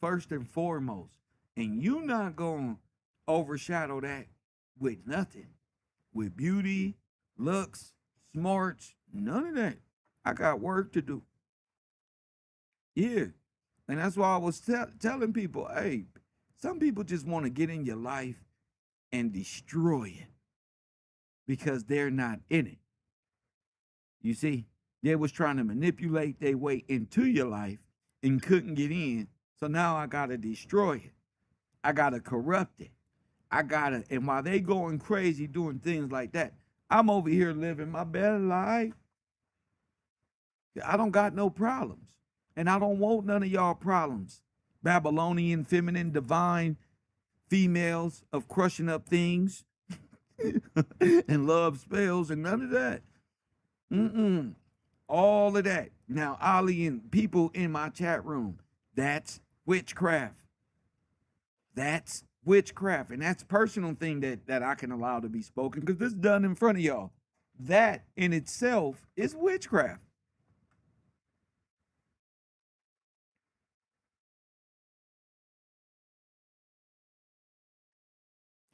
first and foremost. And you not going to overshadow that with nothing. With beauty, looks, smarts, none of that. I got work to do. Yeah. And that's why I was telling people, hey, some people just want to get in your life and destroy it because they're not in it. You see, they was trying to manipulate their way into your life and couldn't get in. So now I got to destroy it. I got to corrupt it. And while they going crazy doing things like that, I'm over here living my better life. I don't got no problems. And I don't want none of y'all problems. Babylonian, feminine, divine females of crushing up things and love spells and none of that. All of that. Now, Ali and people in my chat room, that's witchcraft. That's witchcraft. And that's a personal thing that I can allow to be spoken because this is done in front of y'all. That in itself is witchcraft.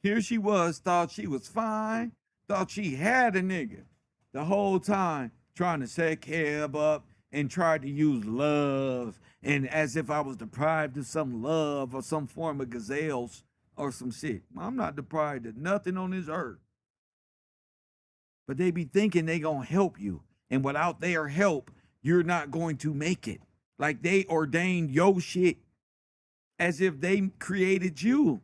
Here she was, thought she was fine, thought she had a nigga the whole time, trying to set Kev up and tried to use love and as if I was deprived of some love or some form of gazelles or some shit. I'm not deprived of nothing on this earth. But they be thinking they gonna help you. And without their help, you're not going to make it. Like they ordained your shit as if they created you.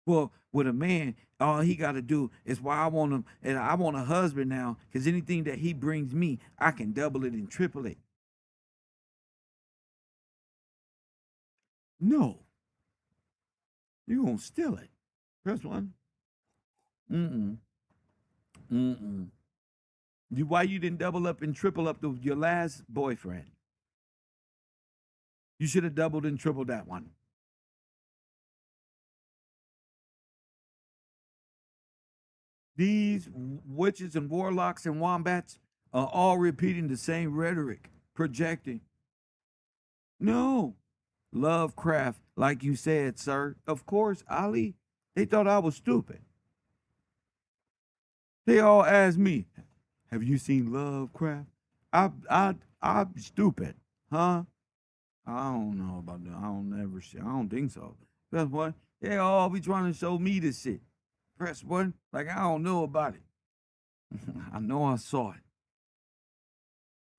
Well, with a man, all he got to do is why I want him, and I want a husband now, because anything that he brings me, I can double it and triple it. No. You're going to steal it. Press one. Mm-mm. Mm-mm. Why you didn't double up and triple up your last boyfriend? You should have doubled and tripled that one. These witches and warlocks and wombats are all repeating the same rhetoric, projecting. No. Lovecraft, like you said, sir. Of course, Ali, they thought I was stupid. They all asked me, have you seen Lovecraft? I'm stupid, huh? I don't know about that. I don't think so. That's what they all be trying to show me this shit. Press one, like I don't know about it. I know I saw it.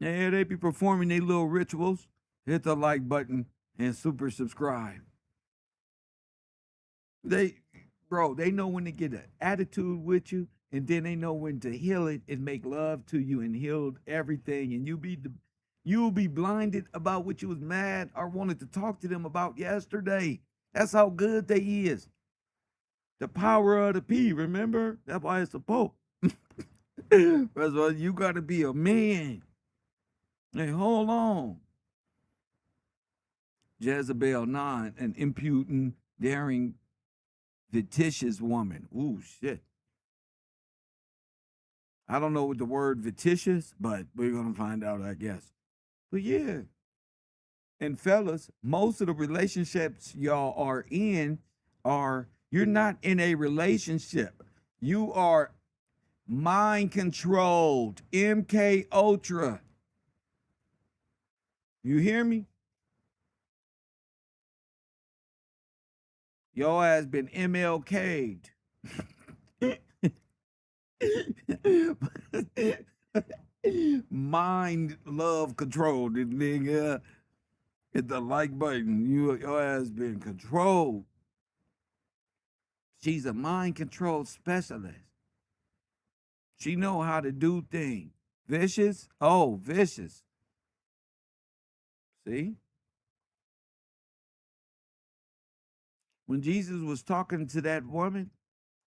Yeah, they be performing their little rituals. Hit the like button and super subscribe. They know when to get an attitude with you, and then they know when to heal it and make love to you and heal everything. And you'll be blinded about what you was mad or wanted to talk to them about yesterday. That's how good they is. The power of the P, remember? That's why it's a Pope. That's why you got to be a man. Hey, hold on. Jezebel 9, an impudent, daring, vicious woman. Ooh, shit. I don't know what the word vicious, but we're going to find out, I guess. But yeah. And fellas, most of the relationships y'all are in you're not in a relationship. You are mind controlled. MK Ultra. You hear me? Your ass been MLK'd. Mind love controlled, nigga. Hit the like button. Your ass been controlled. She's a mind control specialist. She know how to do things. Vicious? Oh, vicious. See? When Jesus was talking to that woman,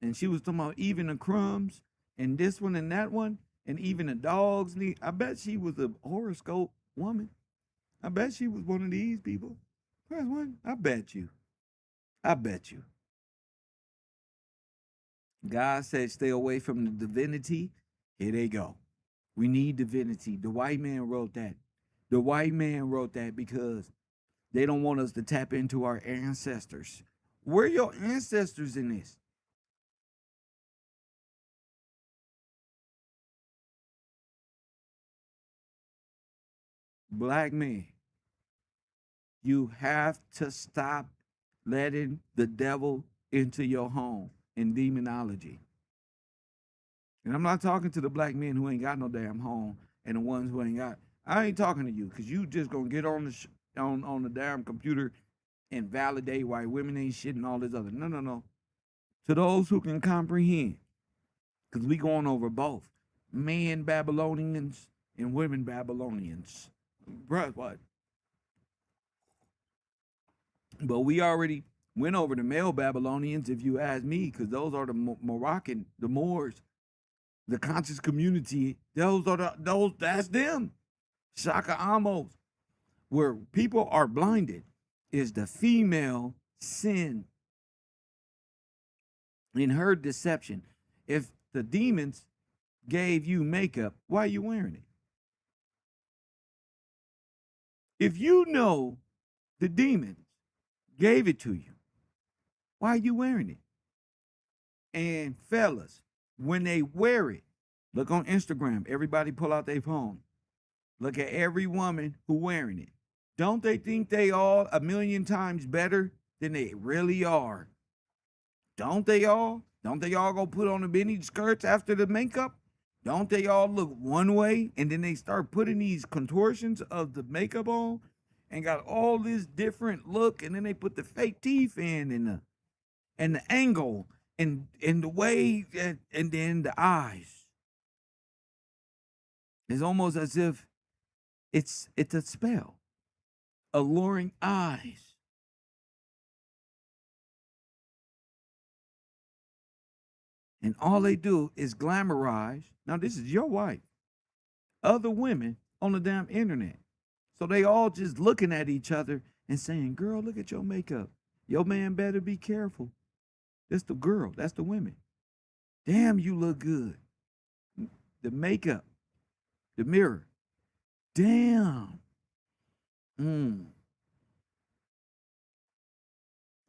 and she was talking about even the crumbs, and this one and that one, and even the dogs need, I bet she was a horoscope woman. I bet she was one of these people. First one, I bet you. God said stay away from the divinity. Here they go. We need divinity. The white man wrote that. The white man wrote that because they don't want us to tap into our ancestors. Where are your ancestors in this? Black men, you have to stop letting the devil into your home in demonology. And I'm not talking to the black men who ain't got no damn home and the ones who ain't got. I ain't talking to you because you just gonna get on the damn computer and validate why women ain't shit and all this other. No. To those who can comprehend, because we going over both men Babylonians and women Babylonians. Bruh, what? But we already went over the male Babylonians, if you ask me, because those are the Moroccan, the Moors, the conscious community. That's them. Shaka Amos. Where people are blinded is the female sin in her deception. If the demons gave you makeup, why are you wearing it? If you know the demons gave it to you, why are you wearing it? And fellas, when they wear it, Look on Instagram. Everybody pull out their phone. Look at every woman who wearing it. Don't they think they all a million times better than they really are? Don't they all? Don't they all go put on the mini skirts after the makeup? Don't they all look one way and then they start putting these contortions of the makeup on and got all this different look, and then they put the fake teeth in and the angle and the way and then the eyes. It's almost as if it's a spell. Alluring eyes. And all they do is glamorize. Now, this is your wife. Other women on the damn internet. So they all just looking at each other and saying, girl, look at your makeup. Your man better be careful. That's the girl. That's the women. Damn, you look good. The makeup. The mirror. Damn.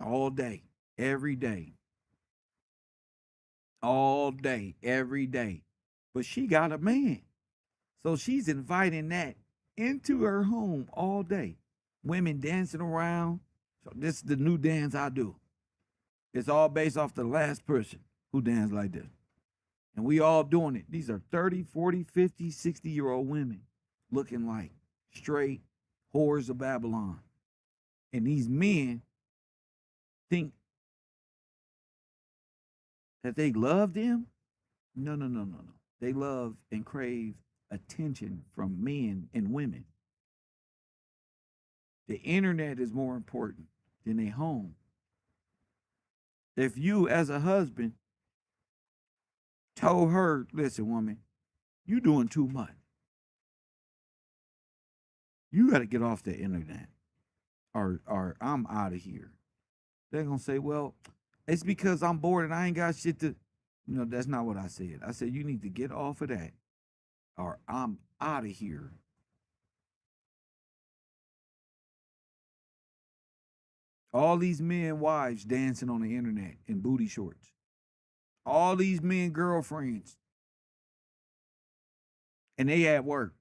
All day. Every day. All day, every day. But she got a man. So she's inviting that into her home all day. Women dancing around. So this is the new dance I do. It's all based off the last person who danced like this. And we all doing it. These are 30, 40, 50, 60-year-old women looking like straight whores of Babylon. And these men think that they love them? No. They love and crave attention from men and women. The internet is more important than a home. If you, as a husband, told her, listen, woman, you doing too much. You got to get off the internet or I'm out of here. They're going to say, well, it's because I'm bored and I ain't got shit to. No, that's not what I said. I said, you need to get off of that or I'm out of here. All these men wives dancing on the internet in booty shorts. All these men girlfriends. And they at work.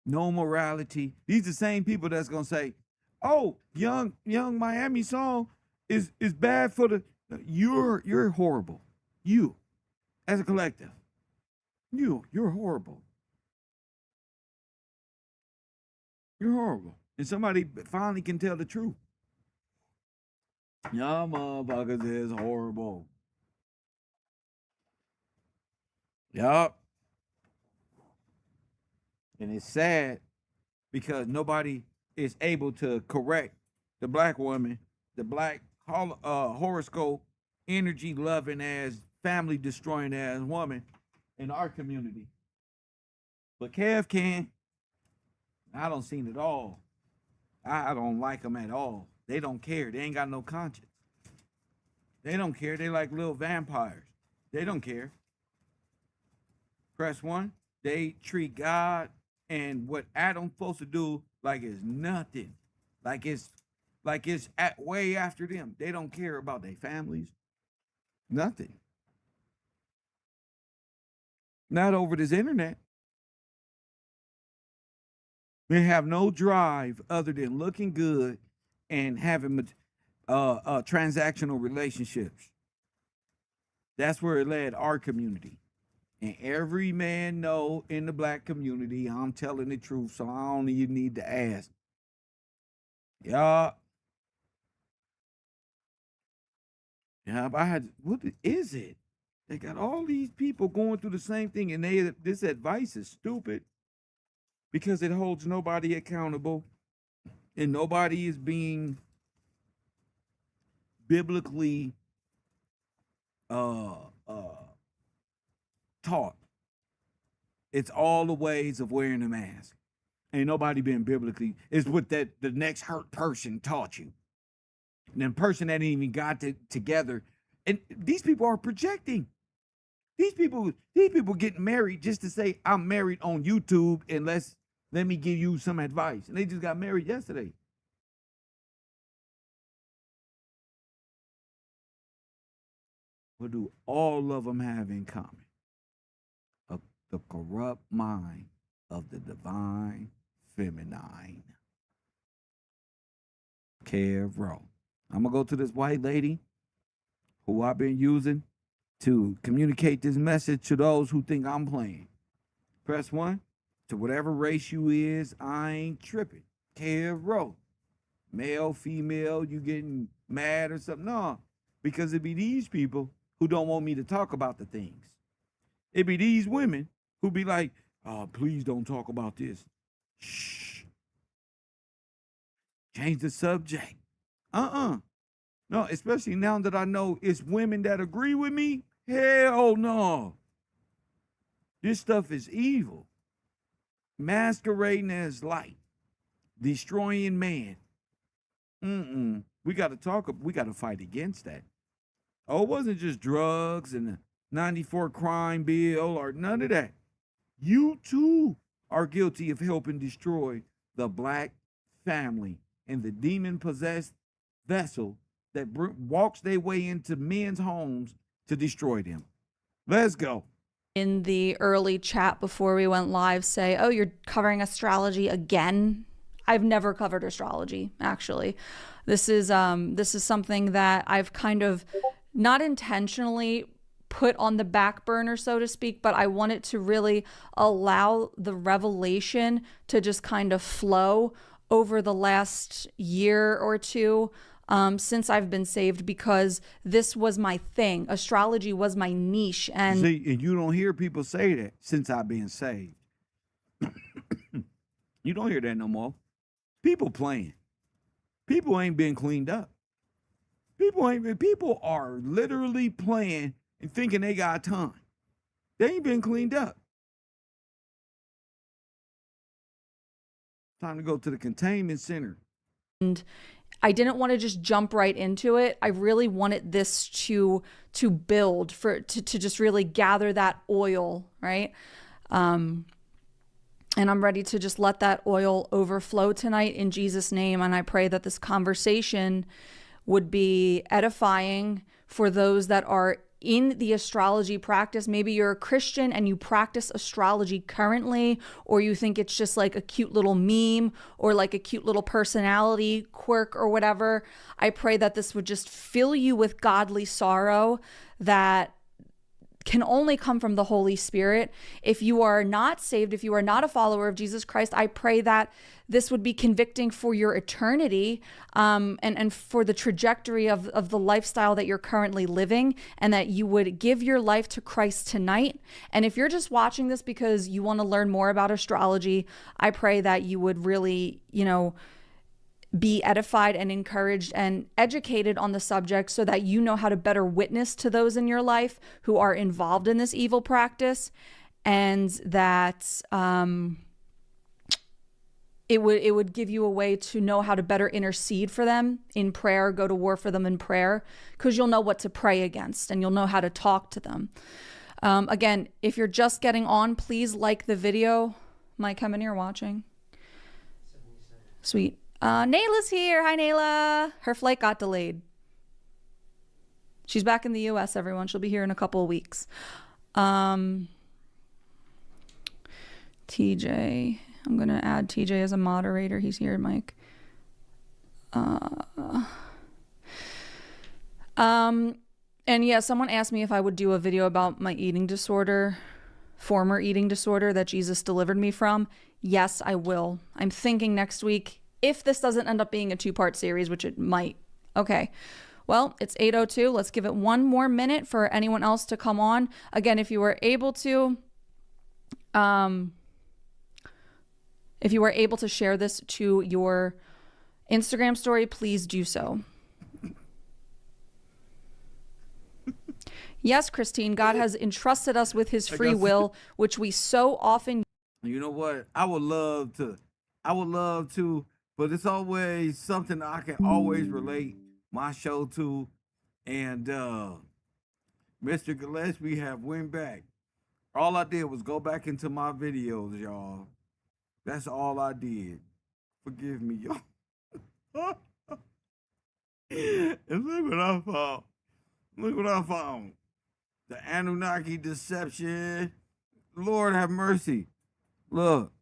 No morality. These are the same people that's going to say, oh, young Miami song is bad for the. You're horrible. You, as a collective, you're horrible. You're horrible. And somebody finally can tell the truth. Y'all motherfuckers is horrible. Yup. And it's sad because nobody is able to correct the black woman, the black horoscope, energy loving ass, family destroying ass woman in our community. But Kev can. I don't see it at all. I don't like them at all. They don't care. They ain't got no conscience. They don't care. They like little vampires. They don't care. Press 1. They treat God and what Adam's supposed to do like it's nothing. Like it's way after them. They don't care about their families. Nothing. Not over this internet. They have no drive other than looking good and having transactional relationships. That's where it led our community. And every man know in the black community, I'm telling the truth, so I don't even need to ask. Yeah. Yeah, what is it? They got all these people going through the same thing, and this advice is stupid because it holds nobody accountable, and nobody is being biblically taught. It's all the ways of wearing a mask. Ain't nobody been biblically. It's what the next hurt person taught you. And the person that ain't even got together. And these people are projecting. These people getting married just to say, I'm married on YouTube and let me give you some advice. And they just got married yesterday. What do all of them have in common? The corrupt mind of the divine feminine. KevRow. I'm going to go to this white lady who I've been using to communicate this message to those who think I'm playing. Press 1. To whatever race you is, I ain't tripping. KevRow. Male, female, you getting mad or something? No, because it be these people who don't want me to talk about the things. It be these women who be like, oh, please don't talk about this. Shh. Change the subject. No, especially now that I know it's women that agree with me. Hell no. This stuff is evil. Masquerading as light. Destroying man. We got to talk. We got to fight against that. Oh, it wasn't just drugs and the 94 crime bill or none of that. You too are guilty of helping destroy the black family and the demon-possessed vessel that walks their way into men's homes to destroy them. Let's go. In the early chat before we went live say, oh, you're covering astrology again? I've never covered astrology, actually. This is something that I've kind of not intentionally put on the back burner, so to speak, but I want it to really allow the revelation to just kind of flow over the last year or two since I've been saved, because this was my thing. Astrology was my niche. And see, and you don't hear people say that since I've been saved. You don't hear that no more. People playing. People ain't been cleaned up. People are literally playing and thinking they got time. They ain't been cleaned up. Time to go to the containment center. And I didn't want to just jump right into it. I really wanted this to build, to just really gather that oil, right? And I'm ready to just let that oil overflow tonight in Jesus' name. And I pray that this conversation would be edifying for those that are in the astrology practice. Maybe you're a Christian and you practice astrology currently, or you think it's just like a cute little meme or like a cute little personality quirk or whatever. I pray that this would just fill you with godly sorrow that can only come from the Holy Spirit. If you are not saved, if you are not a follower of Jesus Christ, I pray that this would be convicting for your eternity and for the trajectory of the lifestyle that you're currently living, and that you would give your life to Christ tonight. And if you're just watching this because you want to learn more about astrology, I pray that you would really, be edified and encouraged and educated on the subject so that you know how to better witness to those in your life who are involved in this evil practice, and that it would give you a way to know how to better intercede for them in prayer, go to war for them in prayer, because you'll know what to pray against and you'll know how to talk to them. Again, if you're just getting on, please like the video. Mike, how many are watching? Sweet. Nayla's here. Hi, Nayla. Her flight got delayed. She's back in the U.S., everyone. She'll be here in a couple of weeks. TJ. I'm going to add TJ as a moderator. He's here, Mike. And yeah, someone asked me if I would do a video about my eating disorder, former eating disorder that Jesus delivered me from. Yes, I will. I'm thinking next week, if this doesn't end up being a 2-part series, which it might. Okay. Well, it's 8:02. Let's give it one more minute for anyone else to come on. Again, if you are able to share this to your Instagram story, please do so. Yes, Christine, God has entrusted us with his free will, which we so often. You know what? I would love to, but it's always something I can always relate my show to. And Mr. Gillespie have went back. All I did was go back into my videos, y'all. That's all I did. Forgive me, y'all. And look what I found. Look what I found. The Anunnaki deception. Lord have mercy. Look.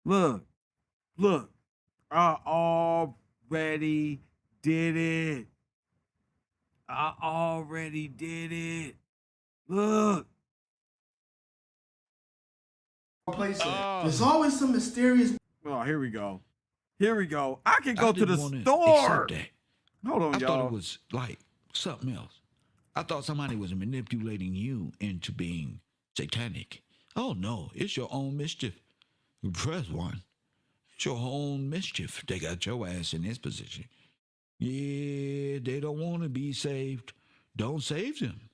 Look. Look. I already did it. I already did it. Look. There's always some mysterious. Oh, here we go. Here we go. I can go to the store. Hold on, I y'all. thought it was like something else. I thought somebody was manipulating you into being satanic. Oh no, it's your own mischief. Press one. It's your own mischief. They got your ass in this position. Yeah, they don't want to be saved. Don't save them.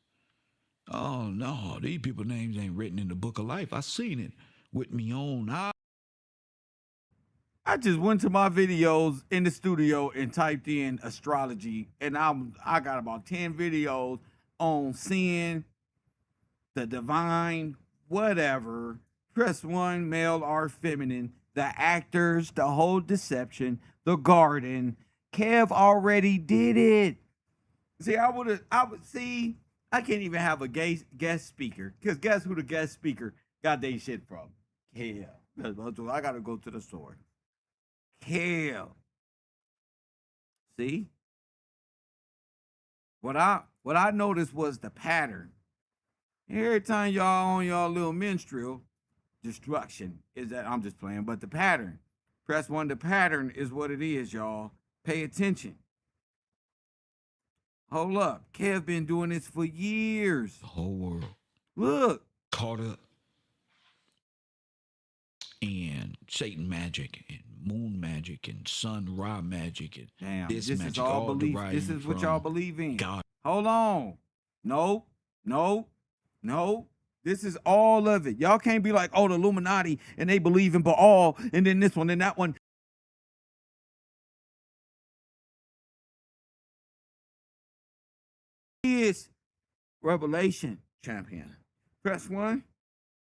Oh no, these people names ain't written in the book of life. I seen it with me own eyes. I just went to my videos in the studio and typed in astrology, and I got about 10 videos on seeing the divine, whatever. Press one, male or feminine, the actors, the whole deception, the garden. Kev already did it. See, I would see. I can't even have a guest speaker, because guess who the guest speaker got their shit from? Kev. I gotta go to the store. Kev. See? What I noticed was the pattern. Every time y'all on y'all little minstrel, destruction is that. I'm just playing, but the pattern. Press one, the pattern is what it is, y'all. Pay attention. Hold up. Kev been doing this for years. The whole world Look. caught up in Satan magic and moon magic and sun Ra magic and Damn, this this magic, is all belief. deriving This is what from y'all believe in. God. Hold on. No. This is all of it. Y'all can't be like, oh, the Illuminati and they believe in Baal, and then this one and that one. Is Revelation champion. Press one.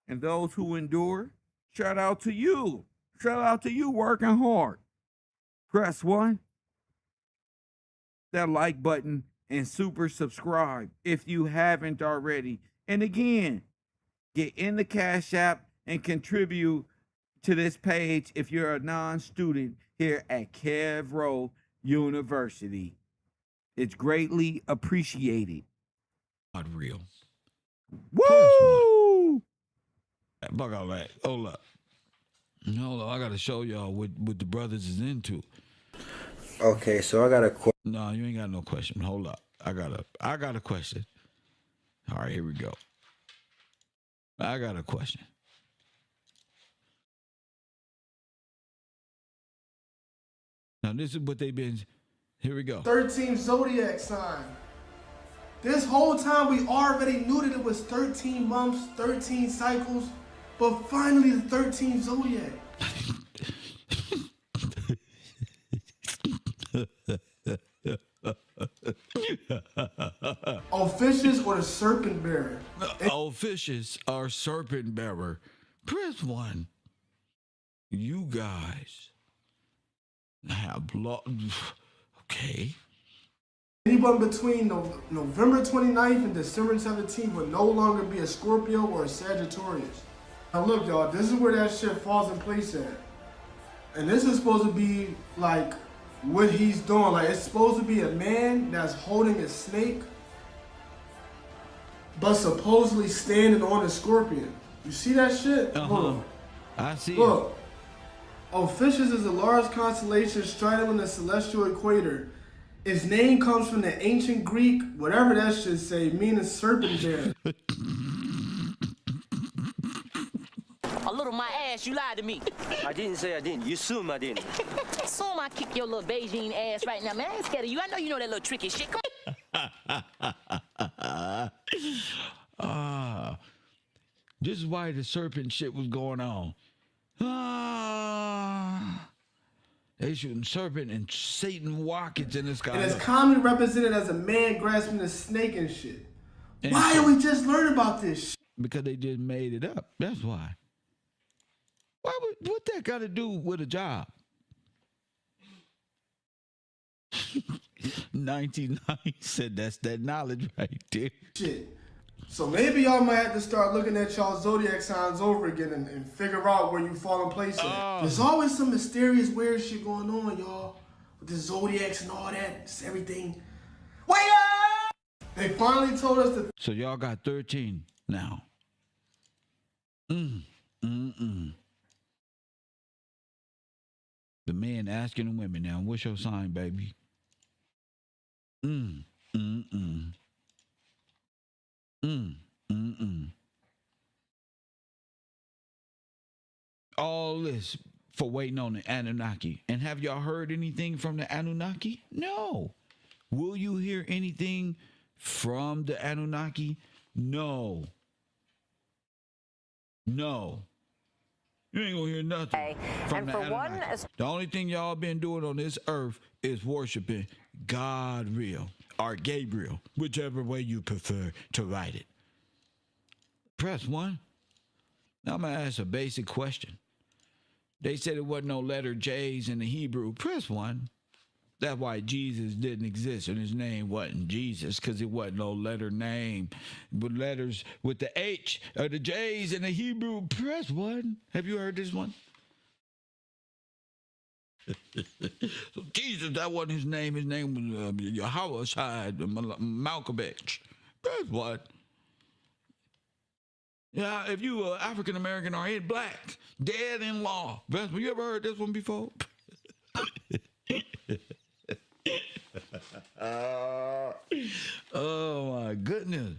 And those who endure, shout out to you. Shout out to you working hard. Press one. That like button and super subscribe if you haven't already. And again, get in the Cash App and contribute to this page if you're a non-student here at KevRow University. It's greatly appreciated. God real. Woo! Fuck all that. Hold up. I gotta show y'all what the brothers is into. Okay, so I got a question. No, you ain't got no question. Hold up. I got a question. All right, here we go. I got a question. Now this is what they've been. Here we go. 13 zodiac sign. This whole time we already knew that it was 13 months, 13 cycles, but finally the 13 zodiac. Fishes or the serpent bearer? All fishes are serpent bearer. Press one. You guys have okay. Anyone between November 29th and December 17th will no longer be a Scorpio or a Sagittarius. Now look, y'all, this is where that shit falls in place at. And this is supposed to be like what he's doing. Like, it's supposed to be a man that's holding a snake, but supposedly standing on a scorpion. You see that shit? Look. I see. Look. Ophiuchus is a large constellation straddling the celestial equator. Its name comes from the ancient Greek, whatever that should say, meaning serpent bearer. A little my ass, you lied to me. I didn't say I didn't. You assume I didn't. Assume I kick your little Beijing ass right now, man. I ain't scared of you. I know you know that little tricky shit. Come This is why the serpent shit was going on. They shooting serpent and Satan rockets in the sky. And it's commonly represented as a man grasping a snake and shit. And why did we just learn about this shit? Because they just made it up. That's why. What that got to do with a job? 1990 said that's that knowledge right there. Shit. So maybe y'all might have to start looking at y'all zodiac signs over again and figure out where you fall in place at. There's always some mysterious weird shit going on, y'all. With the zodiacs and all that. It's everything. Wait up! They finally told us that. So y'all got 13 now. The men asking the women now, what's your sign, baby? All this for waiting on the Anunnaki. And have y'all heard anything from the Anunnaki? No. Will you hear anything from the Anunnaki? No. No. You ain't gonna hear nothing from the Anunnaki. The only thing y'all been doing on this earth is worshiping God real or Gabriel, whichever way you prefer to write it. Press 1. Now I'm gonna ask a basic question. They said it wasn't no letter J's in the Hebrew. Press 1. That's why Jesus didn't exist and his name wasn't Jesus, because it wasn't no letter name. But letters with the H or the J's in the Hebrew. Press 1. Have you heard this one? So Jesus, that wasn't his name. His name was Yahweh Malkovich. Press 1. Yeah, if you were African American or ain't black, dead in law. Have you ever heard this one before? Oh my goodness.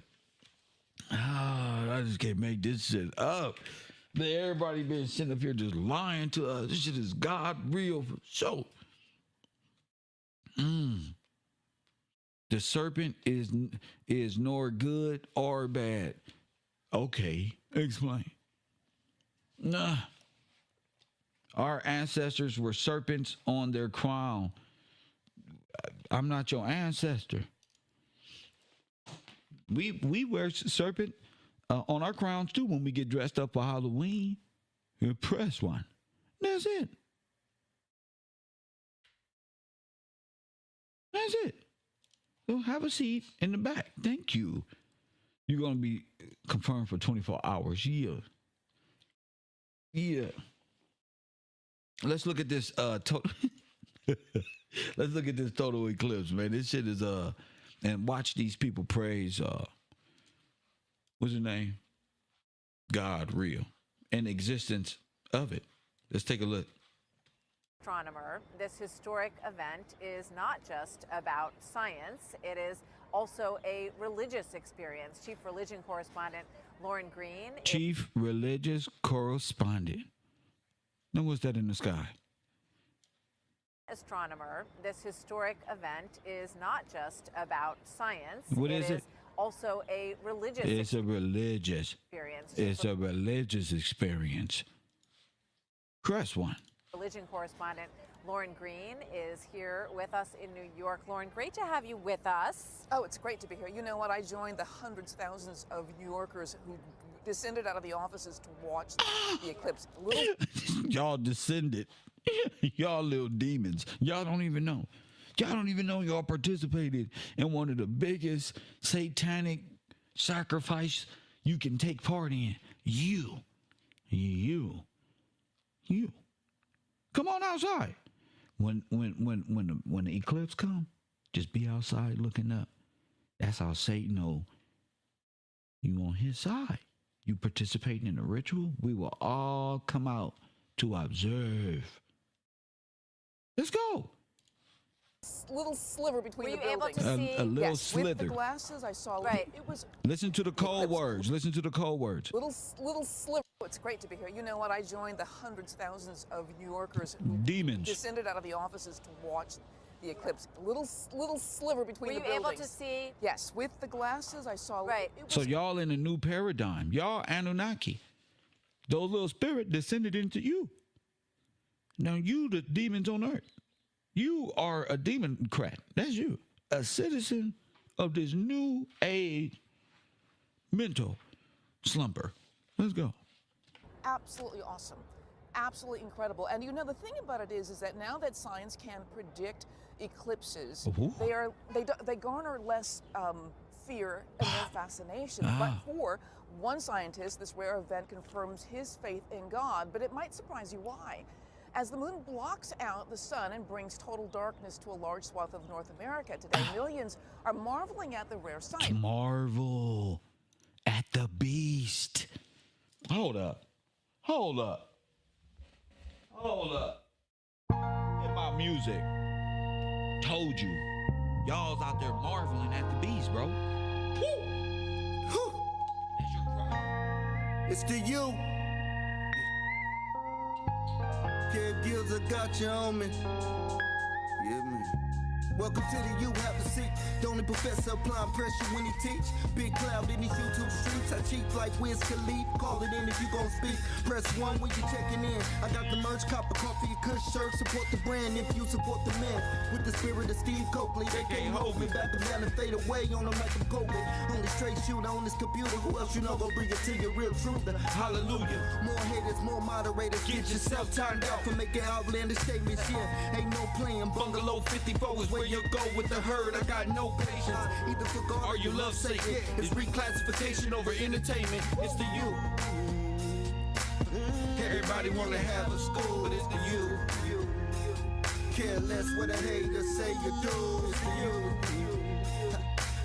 I just can't make this shit up. Everybody been sitting up here just lying to us. This shit is God real for sure. The serpent is nor good or bad. Okay, explain. Nah. Our ancestors were serpents on their crown. I'm not your ancestor. We wear serpent on our crowns too when we get dressed up for Halloween. You press 1. That's it. That's it. So have a seat in the back. Thank you. You're going to be confirmed for 24 hours. Yeah. Let's look at this total. Let's look at this total eclipse, man. This shit is and watch these people praise what's his name? God real and existence of it. Let's take a look. Astronomer, this historic event is not just about science, it is also a religious experience. Chief Religion Correspondent Lauren Green. Chief Religious Correspondent. Now what's that in the sky? Astronomer, this historic event is not just about science. What is it? Also a religious It's a religious experience. It's a religious experience. Press 1. Religion correspondent Lauren Green is here with us in New York. Lauren, great to have you with us. Oh, it's great to be here. You know what? I joined the hundreds, thousands of New Yorkers who descended out of the offices to watch the eclipse. Y'all descended. Y'all little demons. Y'all don't even know. Y'all don't even know y'all participated in one of the biggest satanic sacrifice you can take part in. You. Come on outside. When the eclipse come, just be outside looking up. That's how Satan know you on his side. You participating in the ritual. We will all come out to observe. Let's go. Little sliver between Were the you able buildings. to see? A little Yes, slither. with the glasses I saw. Right. It was Listen to the code words. Listen to the code words. little sliver. It's great to be here. You know what? I joined the hundreds, thousands of New Yorkers who Demons. descended out of the offices to watch the eclipse. Little sliver between Were the you able buildings. to see? Yes, with the glasses I saw. Right. It was So y'all in a new paradigm. Y'all Anunnaki. Those little spirits descended into you. Now you the demons on earth. You are a democrat. That's you. A citizen of this new age mental slumber. Let's go. absolutely awesome. Absolutely incredible. And you know, the thing about it is that now that science can predict eclipses, Ooh. they garner less fear and more fascination. But for one scientist, this rare event confirms his faith in God, but it might surprise you why. As the moon blocks out the sun and brings total darkness to a large swath of North America today, millions are marveling at the rare sight. Marvel at the beast. Hold up. Hold up. Hold up. Get my music. Told you. Y'all's out there marveling at the beast, bro. Woo! Whew. That's your cry. It's to you. Kev Gills, I got you on me. Yeah, man. Welcome to the You Have a Seat. The only professor applying pressure when he teach. Big cloud in these YouTube streets. I cheat like Wiz Khalif. Call it in if you gon' speak. Press 1 when you checking in. I got the merch, copper coffee, a kush shirt. Support the brand if you support the man. With the spirit of Steve Coakley, they can't hold me back. I'm down and fade away on them like I'm COVID. Only straight shooter on this computer. Who else you know gon' bring it to your real truth? Hallelujah. More haters, more moderators. Get yourself timed out for making outlandish statements. Yeah, ain't no playing. Bungalow 54 is where you go with the herd. I got no patience. Either for God or you love Satan. It's reclassification over entertainment. It's the you. Everybody wanna have a school, but it's the you. Care less what a hater say you do. It's the you.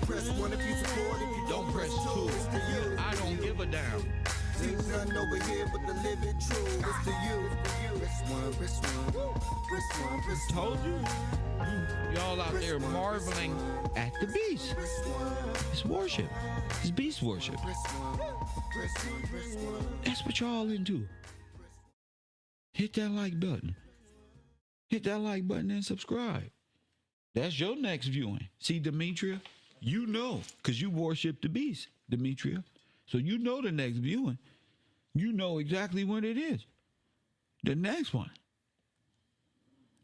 Press 1 if you support, if you Don't press 2. It's the you. I don't give a damn. There's nothing over here but the living truth. It's the you. Press 1, press 1, press 1, press 1. Told you. Y'all out there marveling at the beast. It's worship. It's beast worship. That's what y'all into. Hit that like button. Hit that like button and subscribe. That's your next viewing. See, Demetria, you know, because you worship the beast, Demetria. So you know the next viewing. You know exactly when it is. The next one.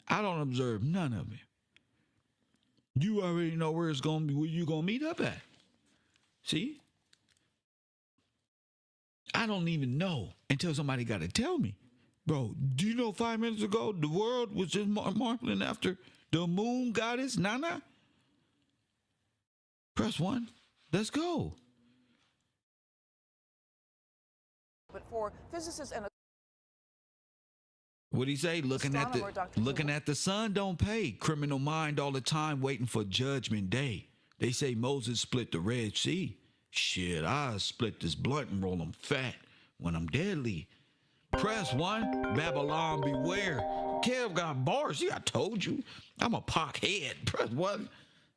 I don't observe none of it. You already know where it's gonna be, where you gonna meet up at. See? I don't even know until somebody gotta tell me. Bro, do you know 5 minutes ago the world was just marveling after the moon goddess Nana? Press 1. Let's go. But for physicists and What'd he say? Looking at the sun don't pay. Criminal mind all the time waiting for judgment day. They say Moses split the Red Sea. Shit, I split this blunt and roll them fat when I'm deadly. Press 1, Babylon beware. Kev got bars. See, I told you. I'm a pockhead. Press 1.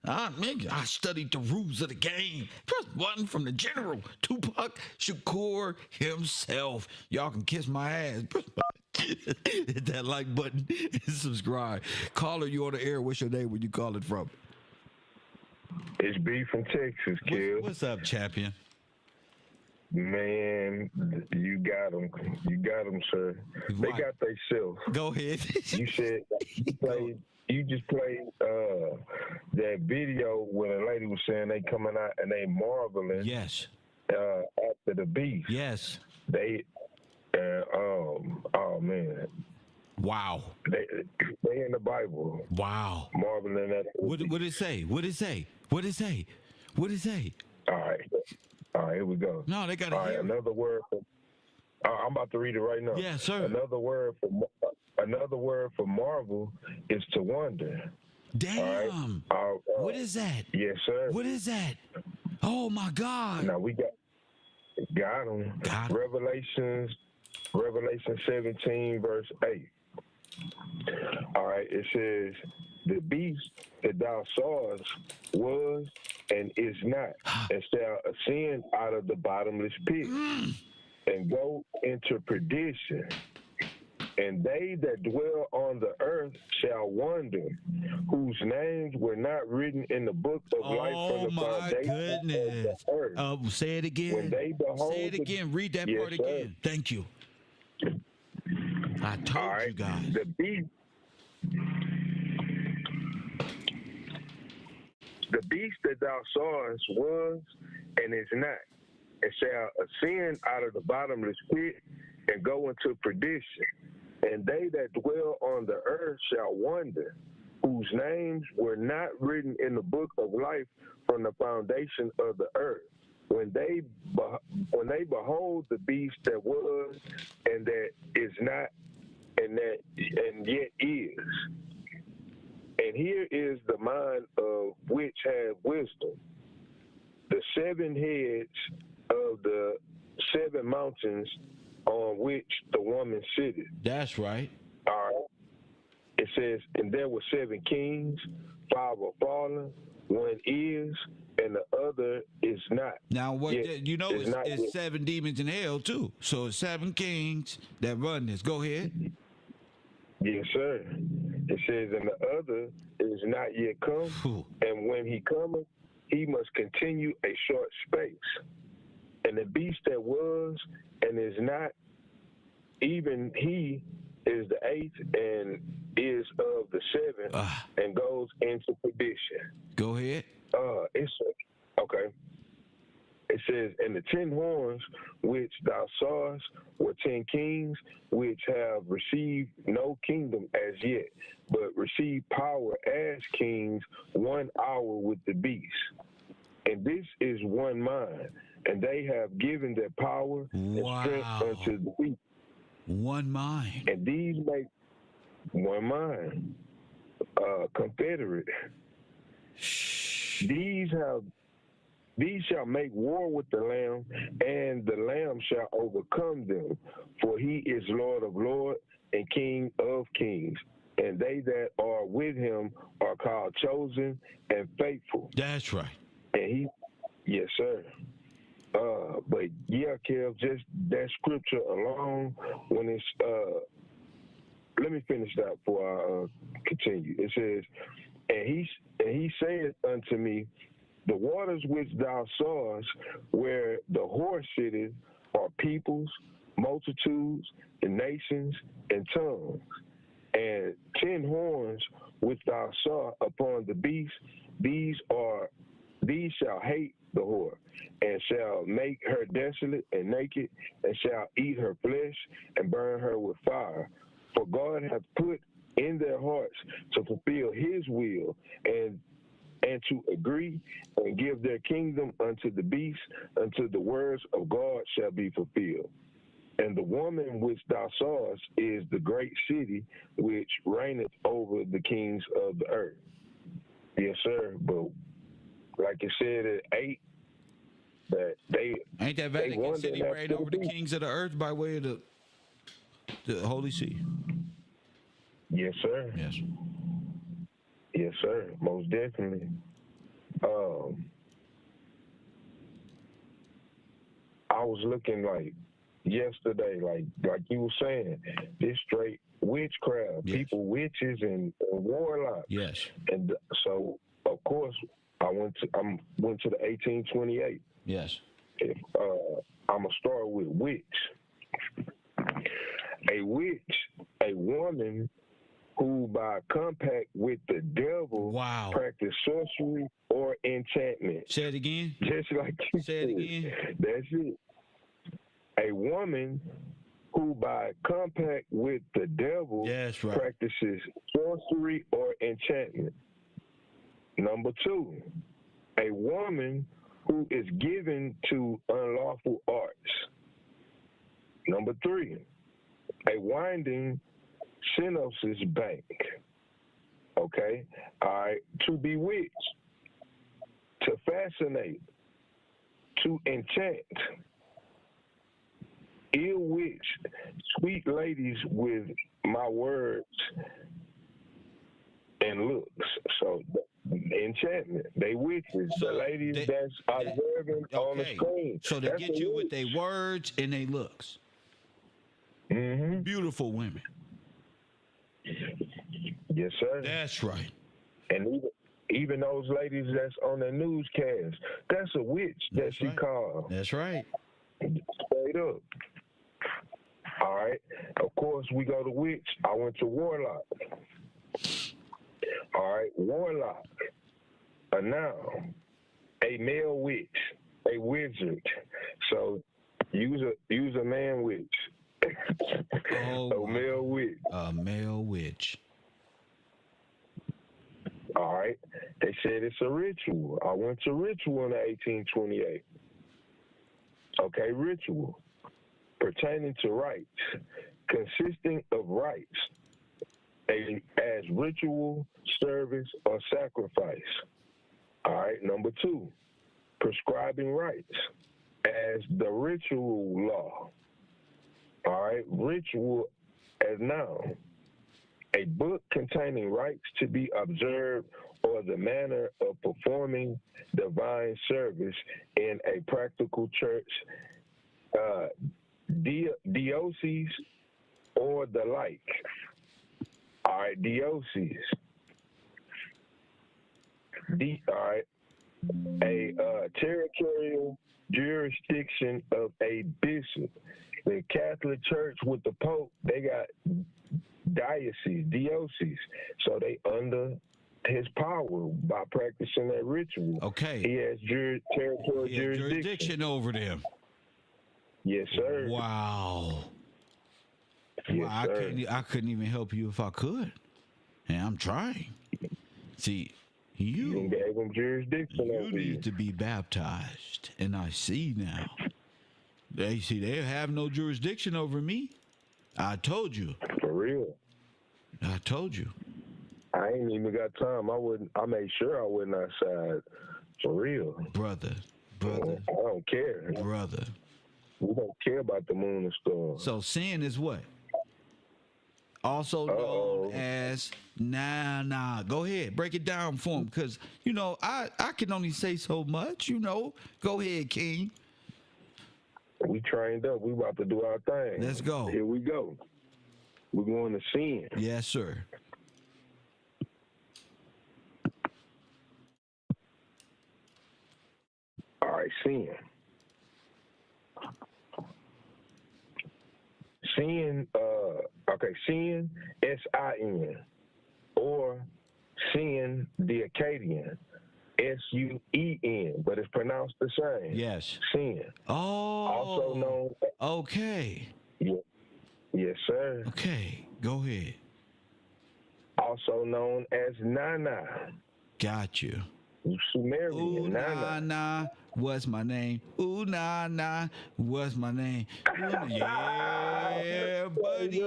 I studied the rules of the game. Press 1 from the general, Tupac Shakur himself. Y'all can kiss my ass. Press hit that like button and subscribe. Caller, you on the air. What's your name? Where you calling from? It's B from Texas, kid. What's up, champion? Man, you got them. You got them, sir. They got themselves. Go ahead. You said you just played that video when a lady was saying they coming out and they marveling. Yes. After the beast. Yes. They. Oh man. Wow. They in the Bible. Wow. Marveling at. What did it say? What did it say? What did it say? What did it say? All right, here we go. No, they got to hear. Another word. I'm about to read it right now. Yeah, sir. Another word for marvel is to wonder. Damn. Right? What is that? Yes, sir. What is that? Oh my God. Now we got them. Got 'em. Revelation 17 verse 8. All right, it says, the beast that thou sawest was and is not, and shall ascend out of the bottomless pit and go into perdition. And they that dwell on the earth shall wonder, whose names were not written in the book of life from the foundation of the earth. Say it again. When they behold say it again. Read that part again. Thank you. I told you guys. The beast that thou sawest was and is not, and shall ascend out of the bottomless pit and go into perdition. And they that dwell on the earth shall wonder, whose names were not written in the book of life from the foundation of the earth. When they behold the beast that was and that is not and yet is. And here is the mind of which have wisdom. The 7 heads of the 7 mountains on which the woman sitteth. That's right. All right. It says, and there were 7 kings, 5 are fallen, 1 is, and the other is not. Now, what Yet, you know it's 7 demons in hell too. So it's 7 kings that run this. Go ahead. Yes, sir. It says, and the other is not yet come, and when he cometh, he must continue a short space. And the beast that was and is not, even he is the 8th and is of the 7th and goes into perdition. Go ahead. Okay. It says, and the 10 horns which thou sawest were 10 kings, which have received no kingdom as yet, but receive power as kings 1 hour with the beast. And this is one mind, and they have given their power and strength unto the beast. One mind. And these make one mind, confederate. These shall make war with the Lamb, and the Lamb shall overcome them. For he is Lord of lords and King of kings. And they that are with him are called chosen and faithful. That's right. And yes, sir. But yeah, Kev, just that scripture alone, when it's, let me finish that before I continue. It says, and he saith unto me, the waters which thou sawest, where the horse sitteth, are peoples, multitudes, and nations, and tongues. And 10 horns which thou saw upon the beast, these shall hate the whore, and shall make her desolate and naked, and shall eat her flesh, and burn her with fire. For God hath put in their hearts to fulfill his will, and to agree and give their kingdom unto the beast, until the words of God shall be fulfilled. And the woman which thou sawest is the great city which reigneth over the kings of the earth. Yes, sir. But like it said at 8, that they ain't that Vatican City reign over the kings of the earth by way of the Holy See. Yes, sir. Yes. Yes, sir. Most definitely. I was looking like yesterday, like you were saying, this straight witchcraft, people witches and warlocks. Yes. And so, of course, I went to the 1828. Yes. I'm gonna start with witch. A witch, a woman who by compact with the devil practice sorcery or enchantment. Say it again. Just like you Say it again. That's it. A woman who by compact with the devil practices sorcery or enchantment. Number 2, a woman who is given to unlawful arts. Number 3, a winding synopsis bank. Okay? All right. To bewitch, to fascinate, to enchant, ill witch, sweet ladies with my words and looks. So enchantment, they witches, the ladies that's observing on the screen. So they get you with their words and their looks. Mm-hmm. Beautiful women. Yes, sir. That's right. And even those ladies that's on the newscast, that's a witch that she called. That's right. Straight up. All right. Of course, we go to witch. I went to warlock. All right. Warlock. A noun. A male witch. A wizard. So use a man witch. A male witch. A male witch. said it's a ritual. I went to ritual in 1828. Okay, ritual pertaining to rites, consisting of rites as ritual, service, or sacrifice. All right, number 2, prescribing rites as the ritual law. All right, ritual as noun. A book containing rites to be observed or the manner of performing divine service in a practical church, diocese, or the like. All right, diocese. All right, a territorial jurisdiction of a bishop. The Catholic Church with the Pope, they got diocese, so they under his power by practicing that ritual. Okay. He has territorial jurisdiction over them. Yes, sir. Wow. Yes, Wow, sir. I couldn't even help you if I could. And I'm trying. See, you gave him jurisdiction you over need to be baptized. And I see now. They have no jurisdiction over me. I told you. For real. I told you. I ain't even got time. I made sure I wasn't outside. For real. Brother. I don't care. Brother. We don't care about the moon and stars. So sin is what? Also known as nah. Go ahead, break it down for him, because I can only say so much. Go ahead, King. We trained up. We about to do our thing. Let's go. Here we go. We're going to sin. Yes, sir. All right, sin. Sin, sin, S-I-N, or sin, the Akkadian, S-U-E-N, but it's pronounced the same. Yes. Sin. Oh. Also known. Okay. Yes, sir. Okay, go ahead. Also known as Nana. Got you. Sumerian. Ooh, Nana. nah, what's my name? Ooh, nah, what's my name? Ooh, yeah, buddy.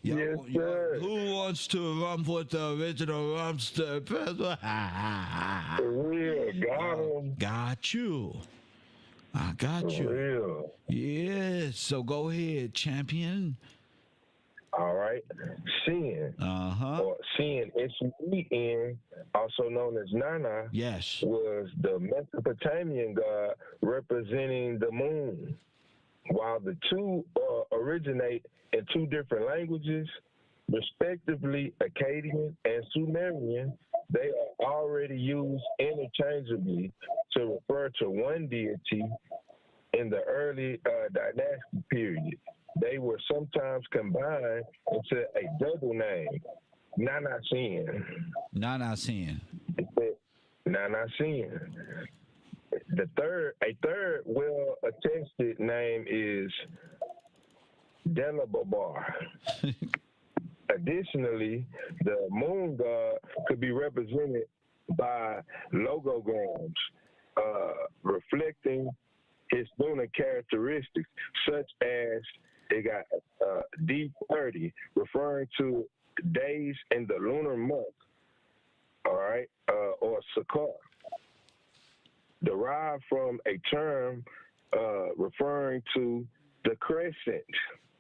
Yes, sir. Who wants to run with the original Rumster? Real, got him. Got you. I got you. Real. Yes, so go ahead, champion. All right. Sin. Or sin, S-U-E-N, also known as Nana. Yes. Was the Mesopotamian god representing the moon. While the two originate in two different languages, respectively Akkadian and Sumerian, they are already used interchangeably to refer to one deity in the early dynastic period. They were sometimes combined into a double name, Nana Sin. Nana Sin. Nana Sin. A third well-attested name is Delababar. Additionally, the moon god could be represented by logograms, reflecting his lunar characteristics, such as it got D30, referring to days in the lunar month, all right, or Sakar, derived from a term referring to the crescent.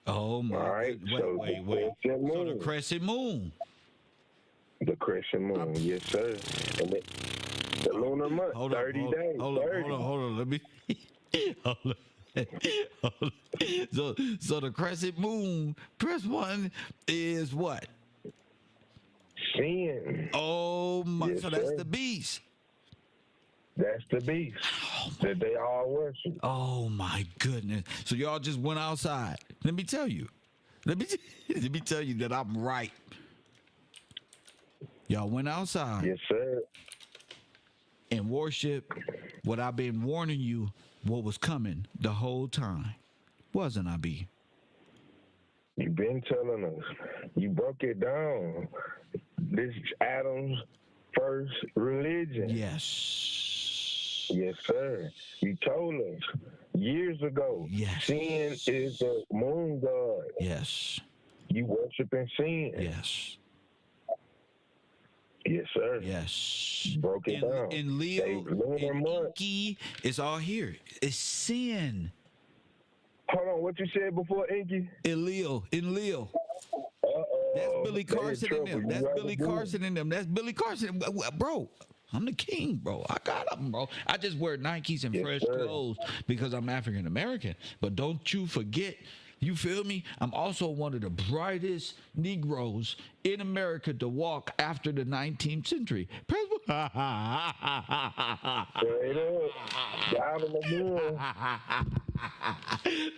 Oh, my. All right. Wait. So the crescent moon. The crescent moon, yes, sir. And the lunar month, 30 days. Hold on. Let me. Hold on. So the crescent moon, press 1 is what? Sin. Oh, my. Yes, so that's sir. the beast. That's the beast that they all worship. Oh, my goodness. So y'all just went outside. Let me tell you. Let me tell you that I'm right. Y'all went outside. Yes, sir. And worship what I've been warning you what was coming the whole time. Wasn't I, B? You've been telling us. You broke it down. This Adam's first religion. Yes. Yes, sir. You told us years ago. Yes. Sin is the moon god. Yes. You worshiping sin. Yes. Yes, sir. Yes. Broke it down. In Leo, in Inky, it's all here. It's sin. Hold on, what you said before, Inky? In Leo. That's Billy Carson in them. That's Billy Carson in them. That's Billy Carson. Bro, I'm the king, bro. I got them, bro. I just wear Nikes and fresh clothes because I'm African American. But don't you forget, you feel me? I'm also one of the brightest Negroes in America to walk after the 19th century. Straight up. Down in the moon.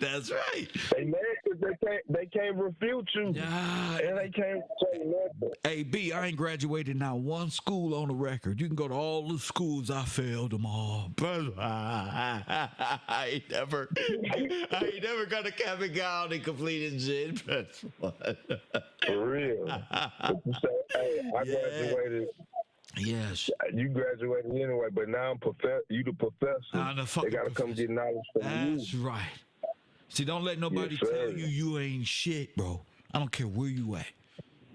That's right. They mad because they can't refute you. And they can't say nothing. Hey, B, I ain't graduated now one school on the record. You can go to all the schools. I failed them all. I ain't never got a cap and gown and completed shit. For real. But you say, hey, I graduated. Yes. You graduated anyway, but now I'm you the professor. They got to come get knowledge from you. That's right. See, don't let nobody tell you ain't shit, bro. I don't care where you at.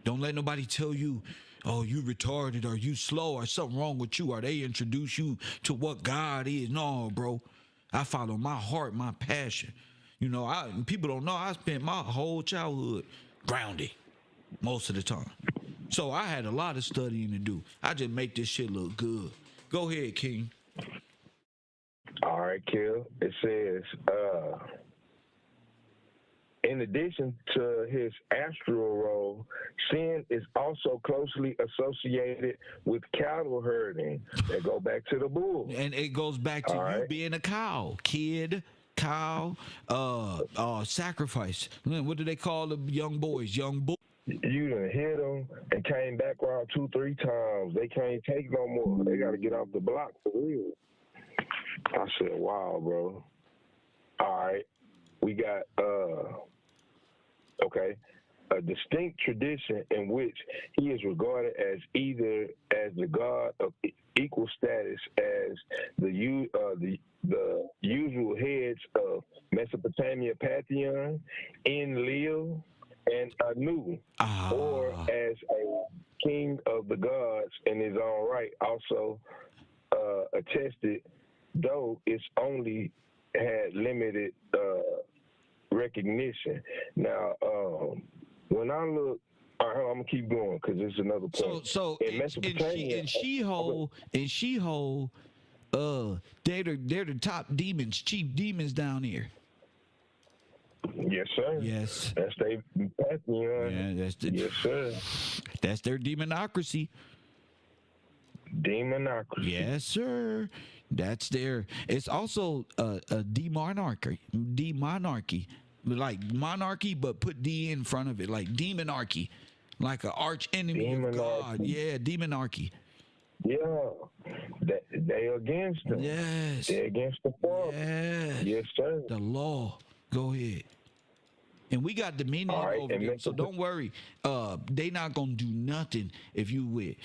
Don't let nobody tell you, oh, you retarded or you slow or something wrong with you or they introduce you to what God is. No, bro. I follow my heart, my passion. You know, people don't know I spent my whole childhood grounded most of the time. So I had a lot of studying to do. I just make this shit look good. Go ahead, King. All right, Kill. It says, in addition to his astral role, sin is also closely associated with cattle herding. They go back to the bull. And it goes back to you being a cow, cow, sacrifice. What do they call the young boys? Young boys. You done hit them and came back around 2-3 times. They can't take no more. They got to get off the block for real. I said, wow, bro. All right. We got, a distinct tradition in which he is regarded as either as the god of equal status as the usual heads of Mesopotamia pantheon, Enlil, and Anu, or as a king of the gods in his own right, also attested, though it's only had limited recognition. Now, when I look, all right, I'm gonna keep going because there's another point. So in Mesopotamia, in She-Hole, they're the top demons, chief demons down here. Yes, sir. Yes. That's their pantheon. Yeah, yes, sir. That's their demonocracy. Demonocracy. Yes, sir. That's their. It's also a demonarchy, like monarchy, but put D in front of it, like demonarchy, like an arch enemy of God. Yeah, demonarchy. Yeah, they against them. Yes. They're against the Father. Yes. Yes, sir. The law. Go ahead. And we got dominion over them, so don't worry. They not gonna do nothing if you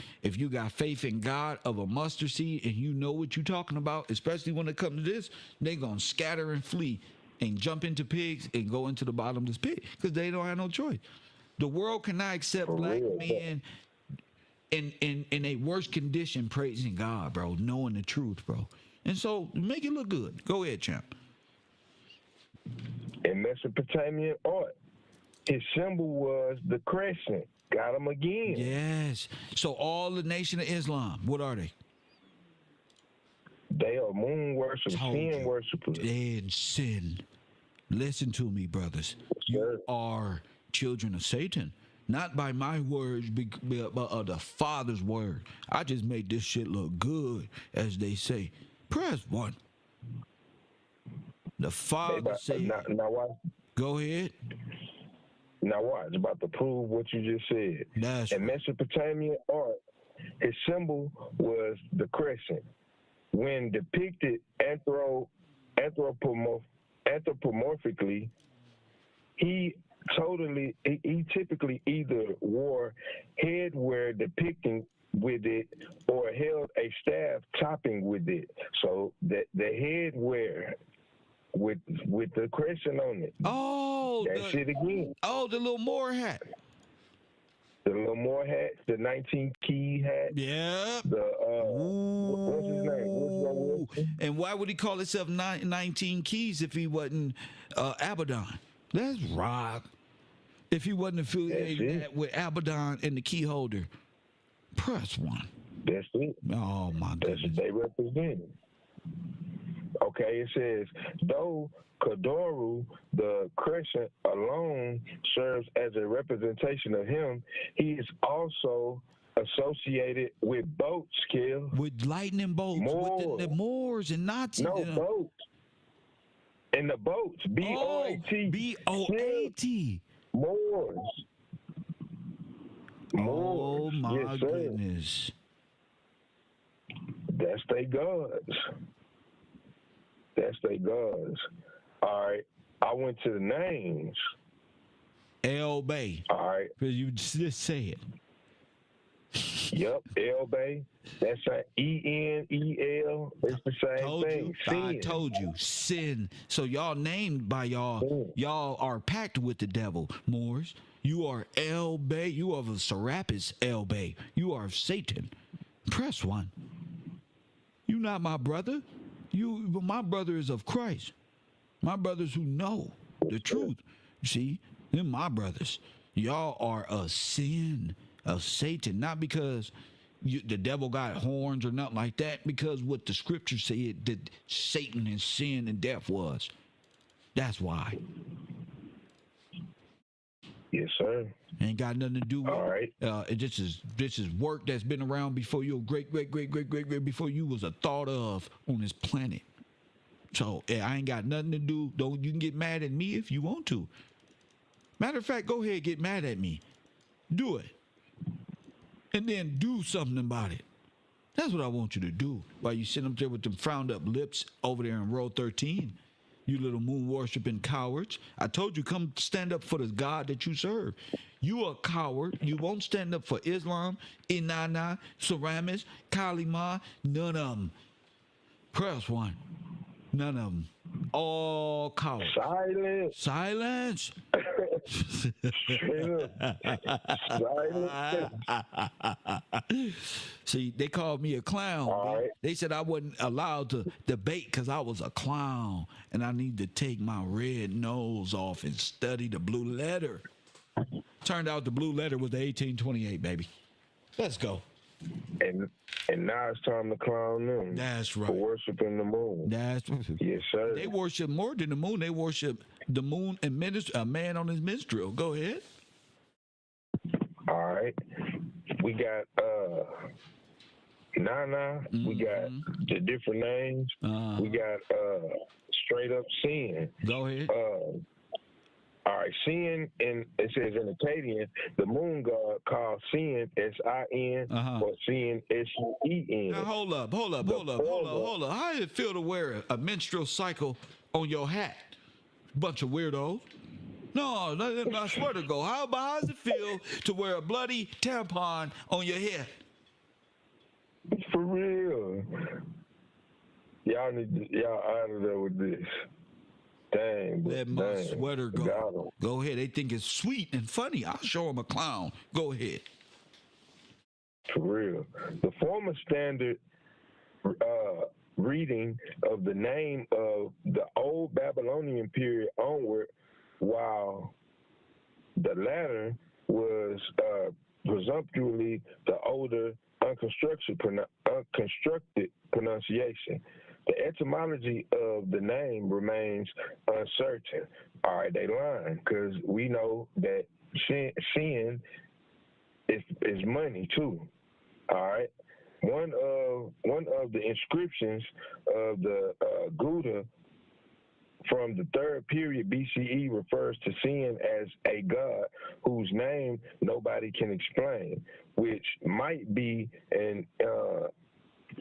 got faith in God of a mustard seed and you know what you're talking about. Especially when it comes to this, they gonna scatter and flee and jump into pigs and go into the bottomless pit because they don't have no choice. The world cannot accept black men in a worse condition praising God, bro, knowing the truth, bro. And so make it look good. Go ahead, champ. In Mesopotamian art, his symbol was the crescent. Got him again. Yes. So all the Nation of Islam, what are they? They are moon worshipers, sin worshipers. And sin. Listen to me, brothers. You are children of Satan. Not by my words, but of the Father's word. I just made this shit look good, as they say. Press 1. The Father said. Now watch. Go ahead. Now watch. It's about to prove what you just said. That's in Mesopotamian art, his symbol was the crescent. When depicted anthropomorphically, he typically either wore headwear depicting with it or held a staff topping with it. So that the headwear with the crescent on it. Oh, that's it again. Oh, the little Moore hat. The little Moore hat, the 19 key hat. Yeah. The what's his name? And why would he call himself 19 keys if he wasn't Abaddon? That's rock. If he wasn't affiliated with Abaddon and the key holder. Press 1. That's it. Oh my goodness. That's what they represent. Okay, it says, though Kadoru, the crescent alone, serves as a representation of him, he is also associated with boats, Kill. With lightning bolts, with the Moors and Nazis. No, boats. And the boats, B-O-A-T. B-O-A-T. Moors. Oh, my goodness. That's they gods. That's they gods. All right. I went to the names. El Bay. All right. Because you just say it. Yep. El Bay. That's E-N-E-L. It's the same thing. I told you. Sin. So y'all named by y'all. Y'all are packed with the devil, Moors. You are El Bay. You are the Serapis El Bay. You are Satan. Press 1. You not my brother. My brother is of Christ. My brothers who know the truth. See, they're my brothers. Y'all are a sin of Satan, not because the devil got horns or nothing like that, because what the scripture said that Satan and sin and death was. That's why. Yes, sir. Ain't got nothing to do with. All right. This is work that's been around before your great before you was a thought of on this planet. So I ain't got nothing to do. You can get mad at me if you want to. Matter of fact, go ahead, get mad at me. Do it. And then do something about it. That's what I want you to do. While you sit up there with them frowned up lips over there in row 13. You little moon worshiping cowards. I told you, come stand up for the God that you serve. You a coward. You won't stand up for Islam, Inanna, Ceramics, Kalima, none of them. Press 1. None of them. All cowards. Silence. Silence. See, they called me a clown. Right. They said I wasn't allowed to debate because I was a clown, and I need to take my red nose off and study the blue letter. Turned out the blue letter was the 1828, baby. Let's go. And now it's time to clown them. That's right. For worshiping the moon. That's right. Yes, sir. They worship more than the moon. They worship the moon and a man on his minstrel. Go ahead. All right. We got Nana. Mm-hmm. We got the different names. We got straight up sin. Go ahead. All right, Sin, and it says in Akkadian, the moon god called Sin, S-I-N, or Sin, S-U-E-N. Now, hold up. How does it feel to wear a menstrual cycle on your hat? Bunch of weirdos. No, I swear to God. How does it feel to wear a bloody tampon on your head? For real. Y'all out of there with this. Dang, let my sweater go. Go ahead. They think it's sweet and funny. I'll show them a clown. Go ahead. For real. The former standard reading of the name of the old Babylonian period onward, while the latter was presumptuously the older unconstructed pronunciation. The etymology of the name remains uncertain. All right, they lying because we know that sin is money too. All right, one of the inscriptions of the Gouda from the 3rd period BCE refers to sin as a god whose name nobody can explain, which might be an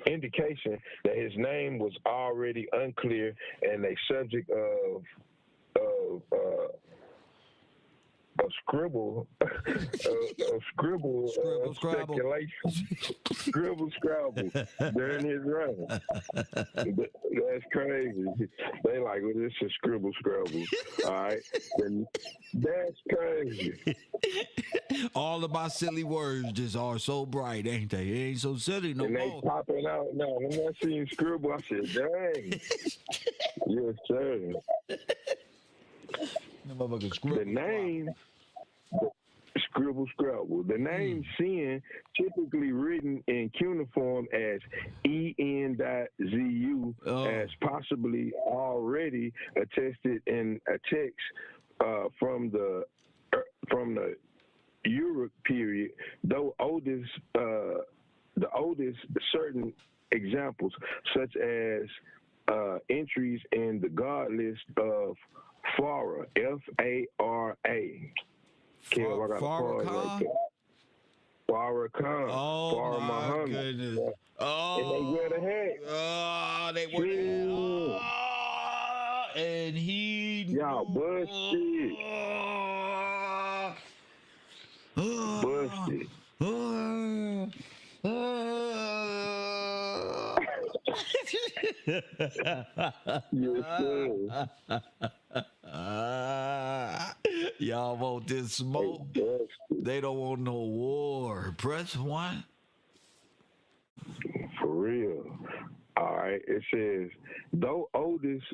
indication that his name was already unclear and a subject of a scribble, speculation, scrabble during his reign. That's crazy. They like, well, this is scrabble. All right, and that's crazy. All of my silly words just are so bright, ain't they? It ain't so silly no and more. And they popping out now. When I seen scribble, I said, dang. Yes, sir. The name, Scribble. The name sin, typically written in cuneiform as EN.ZU, as possibly already attested in a text from the Uruk period, though the oldest certain examples, such as entries in the god list of Farah, F-A-R-A. Kev, I got a card right there. Farah Khan. Oh, Farah my Muhammad. goodness. And they wear the hat. Oh, they wear the hat. Oh, and he... Y'all busted. Busted. Yes, sir. Y'all want this smoke? They don't want no war. Press 1. For real. All right. It says, though oldest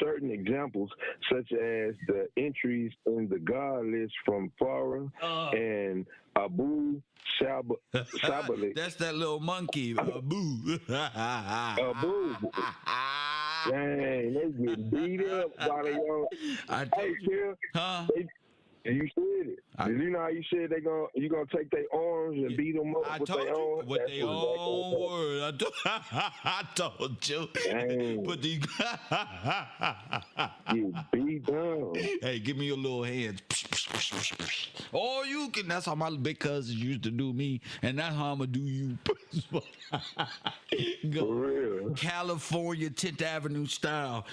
certain examples, such as the entries in the god list from Farah and Abu Sabalik. That's that little monkey, Abu. Abu. Dang, they get beat up by the young. Hey, Phil, you said it. Did you know how you said you gonna take their arms and beat them up with their own? With their own word. I told you. Dang. But you beat down. Hey, give me your little hands. Or you can. That's how my big cousins used to do me, and that's how I'm gonna do you. Go. For real. California 10th Avenue style.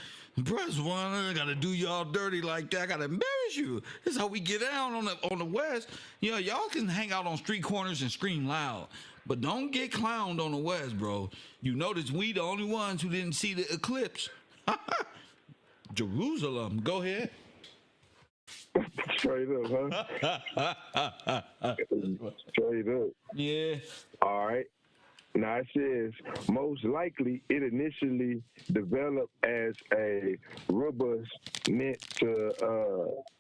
Press 1, I gotta do y'all dirty like that. I gotta embarrass you. This is how we get down on the West. You know, y'all can hang out on street corners and scream loud, but don't get clowned on the West, bro. You notice we the only ones who didn't see the eclipse. Jerusalem. Go ahead. Straight up, huh? Straight up. Yeah. All right. Now it says, most likely it initially developed as a rubus meant to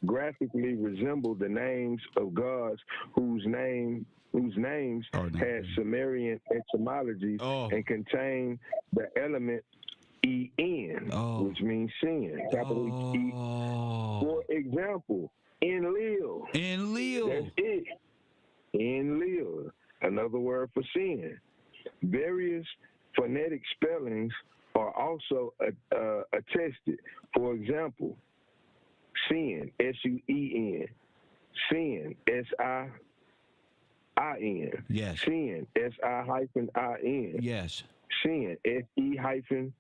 graphically resemble the names of gods whose names had Sumerian etymologies and contain the element En, which means sin. Capital E. For example, Enlil. That's it. Enlil, another word for sin. Various phonetic spellings are also attested. For example, sin, S-U-E-N, sin, S-I-I-N. Yes. Sin, S-I-I-N. Yes. Sin, S-E-E-N.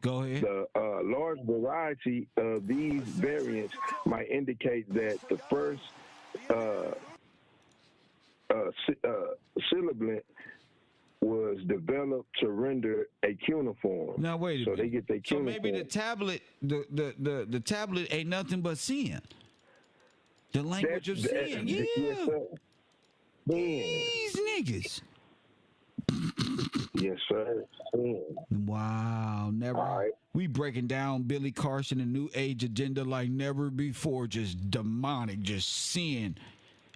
Go ahead. The large variety of these variants might indicate that the first sibilant was developed to render a cuneiform. Now wait a minute. So they get their cuneiform. So maybe the tablet, the tablet ain't nothing but sin. The language of sin. Yeah. Yes, sir. These niggas. Yes, sir. Sin. Wow, never. Right. We breaking down Billy Carson and New Age agenda like never before. Just demonic, just sin.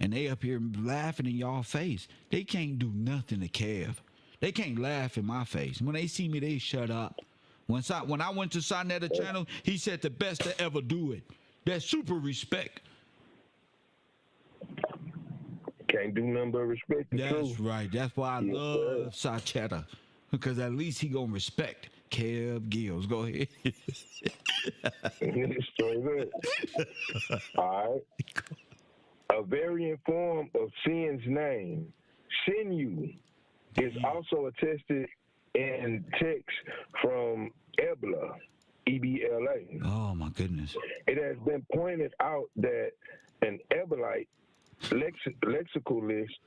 And they up here laughing in y'all face. They can't do nothing to Kev. They can't laugh in my face. When they see me, they shut up. When I went to Sonetta channel, he said the best to ever do it. That's super respect. Can't do nothing but respect the truth. That's right. That's why I love Sachetta. Because at least he gonna respect Kev Gills. Go ahead. Straight up. All right. A variant form of sin's name, sinew, is also attested in texts from Ebla, EBLA. Oh my goodness. It has been pointed out that an Ebelite lexical list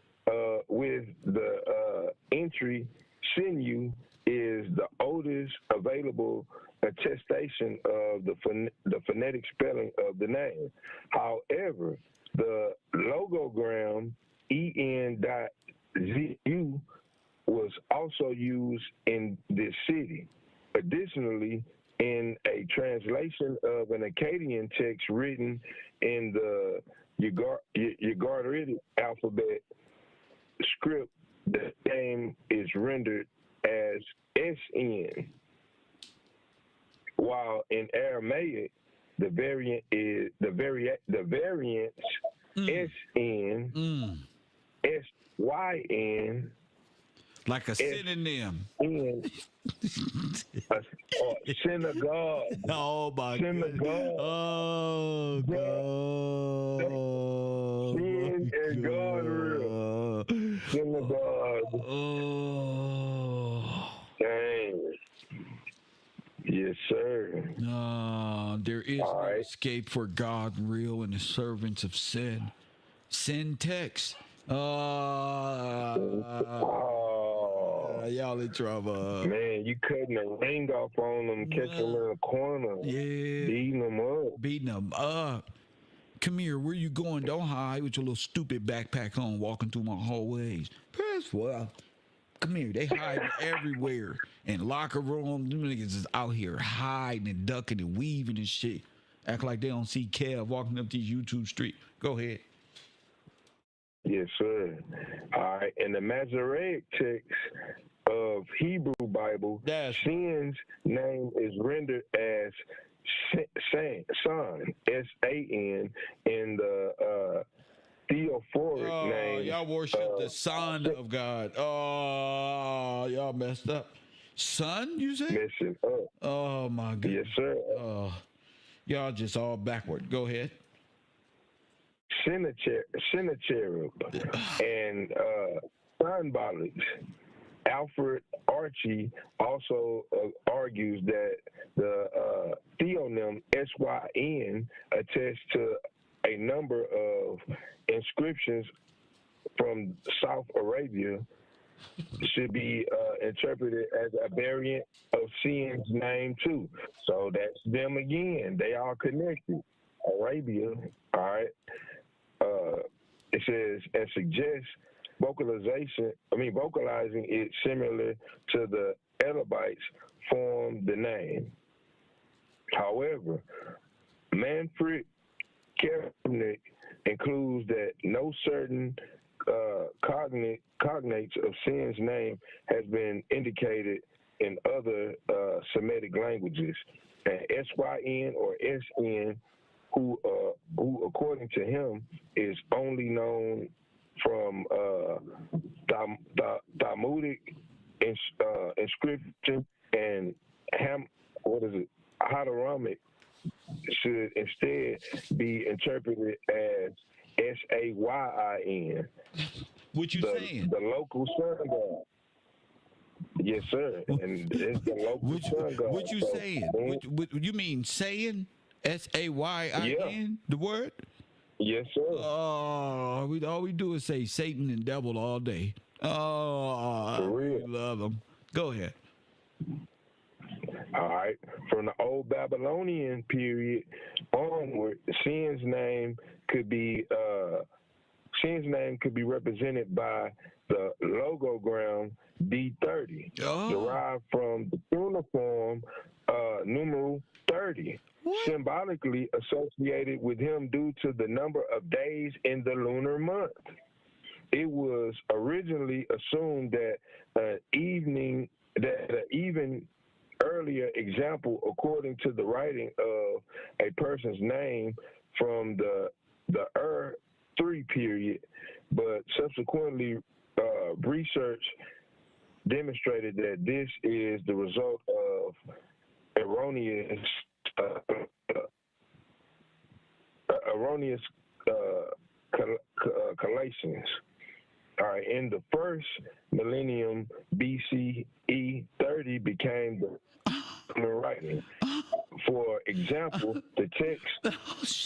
with the entry sinew is the oldest available attestation of the phonetic spelling of the name. However, the logogram en.zu was also used in this city. Additionally, in a translation of an Akkadian text written in the Ugaritic alphabet script, the name is rendered as SN, while in Aramaic the variant is the variants SN, SYN, like a synonym. A synagogue. Oh my synagogue. God. Oh God. Sin and God real. Synagogue. Oh. Dang. Yes, sir. There is no escape for God real and the servants of sin. Sin text. Y'all in trouble. Man, you cutting the ring off on them, catching them in the corner. Yeah. Beating them up. Come here, where you going? Don't hide with your little stupid backpack on walking through my hallways. Press well. Come here, they hide everywhere. In locker room, them niggas is out here hiding and ducking and weaving and shit. Act like they don't see Kev walking up these YouTube street. Go ahead. Yes, sir. All right. In the Masoretic text of Hebrew Bible, Sin's name is rendered as Son, S-A-N, in the theophoric name. Y'all worship the Son of God. Oh, y'all messed up. Son, you say? Messing up. Oh, my God. Yes, sir. Y'all just all backward. Go ahead. Sennacherib and symbolics. Alfred Archie also argues that the theonym SYN attests to a number of inscriptions from South Arabia should be interpreted as a variant of Sin's name too. So that's them again. They are connected. Arabia, all right. It says and suggests vocalizing it similar to the Elebites formed the name. However, Manfred Kernick includes that no certain cognates of Sin's name has been indicated in other Semitic languages. And SYN or SN, who according to him is only known from Talmudic inscription and Haderamic, should instead be interpreted as SAYIN. What you saying? The local sun god. Yes, sir. And it's the local sun god. What you saying? What you mean saying? SAYIN? Yeah. The word? Yes, sir. Oh, all we do is say Satan and devil all day. Oh, for real. We love them. Go ahead. All right. From the old Babylonian period onward, Sin's name could be represented by the logogram D30, derived from the cuneiform numeral 30. What? Symbolically associated with him due to the number of days in the lunar month. It was originally assumed that an even earlier example, according to the writing of a person's name from the 3 period, but subsequently research demonstrated that this is the result of erroneous collations. All right, in the first millennium BCE, 30 became the writing. for example, the text